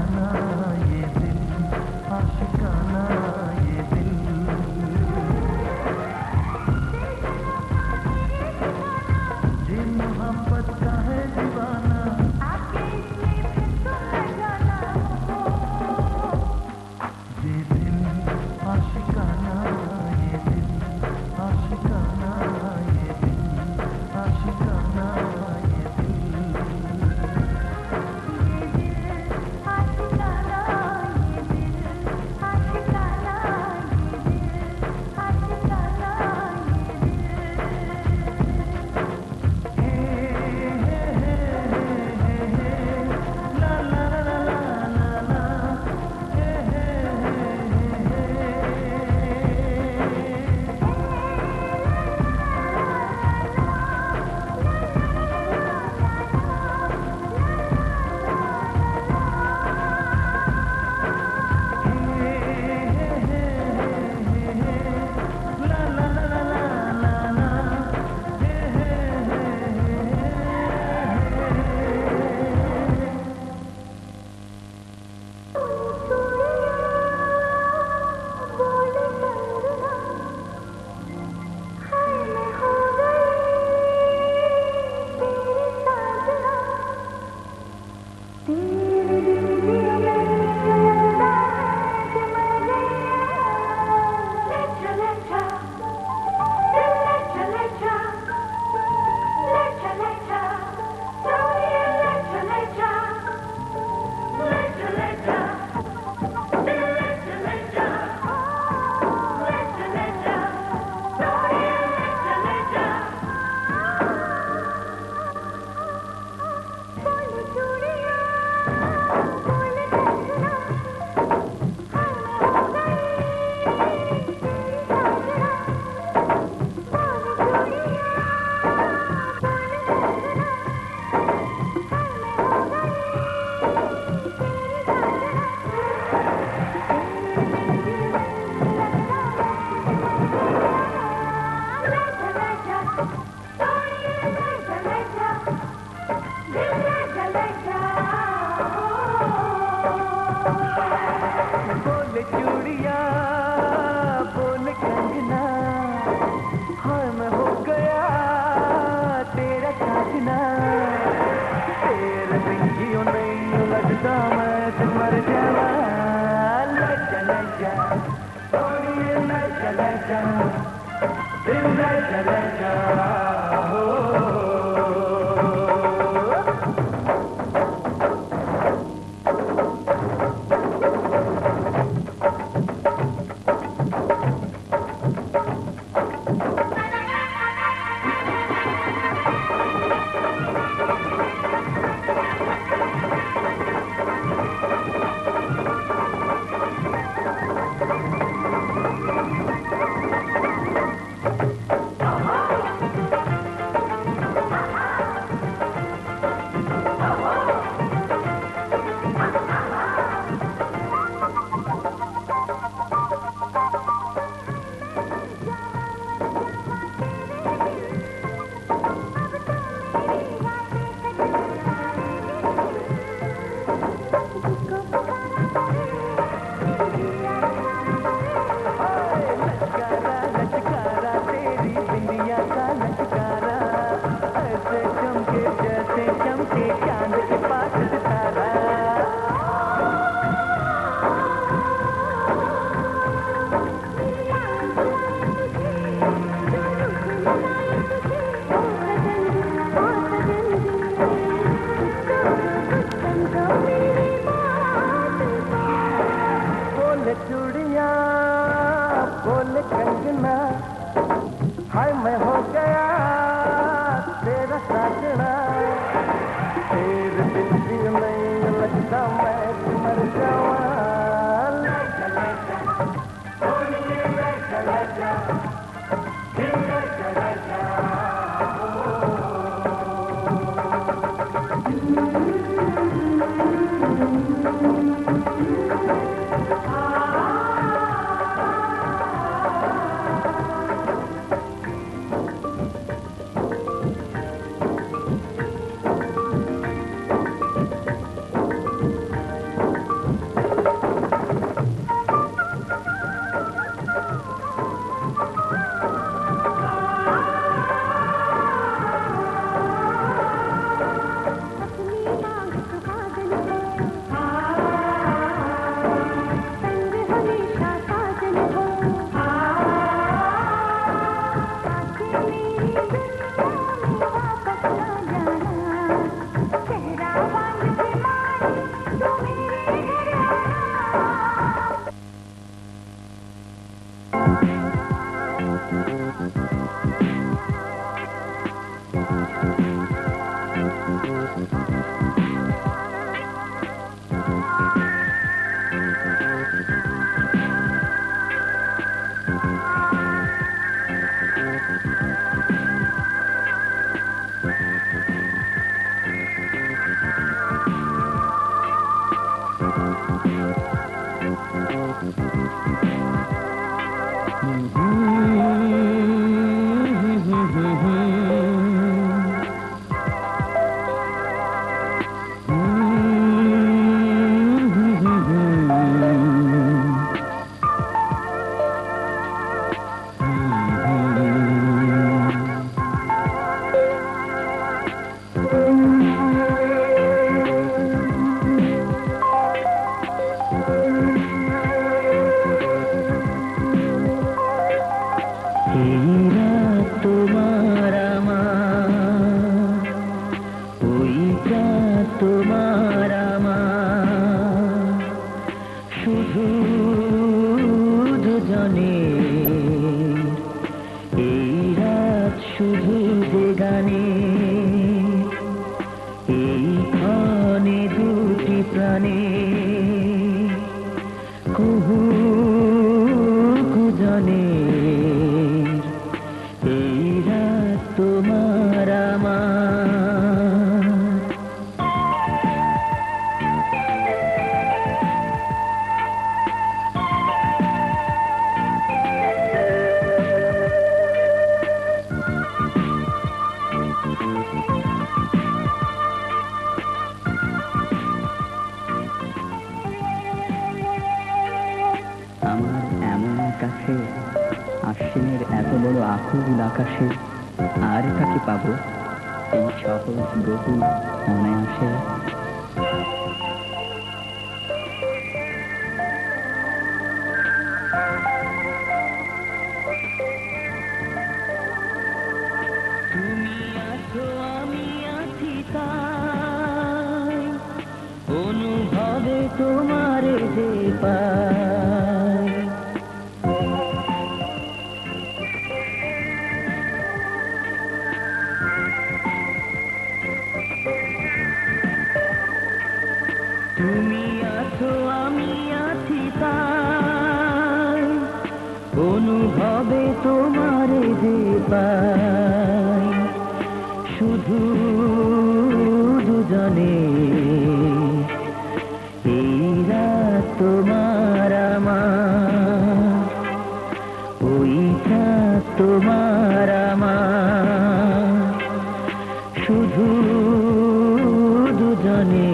आशिकाना ये दिल, आशिकाना ये दिल। ये मोहब्बत का है दीवाना, आके इसमें फिर तो न जाना ये दिल आशिकाना ये दिल, आशिकाना ये दिल, आशिकाना ये दिल। आशिकाना ये दिल, आशिकाना ये दिल, आशिकाना ये दिल। ला ला ला ला ला ला, बोल चूड़िया बोल कंगना, हाँ मैं हो गया तेरा साजना। तेरे बिन जियो नहीं लगता मैं तो मर जावा। ले चले जा सोनिए ले चले जा, दिल ले चले जा हो। चूड़िया बोल कंगना, हाय मैं हो गया तेरा साजना। तेरे बिन जी नहीं लगता मैं तो मर जावा। ले चले जा सोनिए ले चले जा, दिल ले चले जा আশ্বিনের এত বড় আকুল আকাশে আর কাকে পাবো এই সহজ বহু অনায়াসে। তুমি আছো আমি আছি তাই অনুভবে তোমারে যে পাই। তুমি আছো আমি আছি তাই অনুভবে তোমারে যে পাই। শুধু দুজনে এই রাত তোমার আমার, ওই রাত তোমার আমার, শুধু দুজনে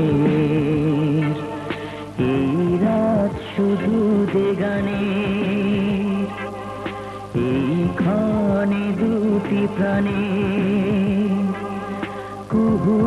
এই রাত শুধু দেগানে। এই ক্ষণে দুটি প্রাণে কুহু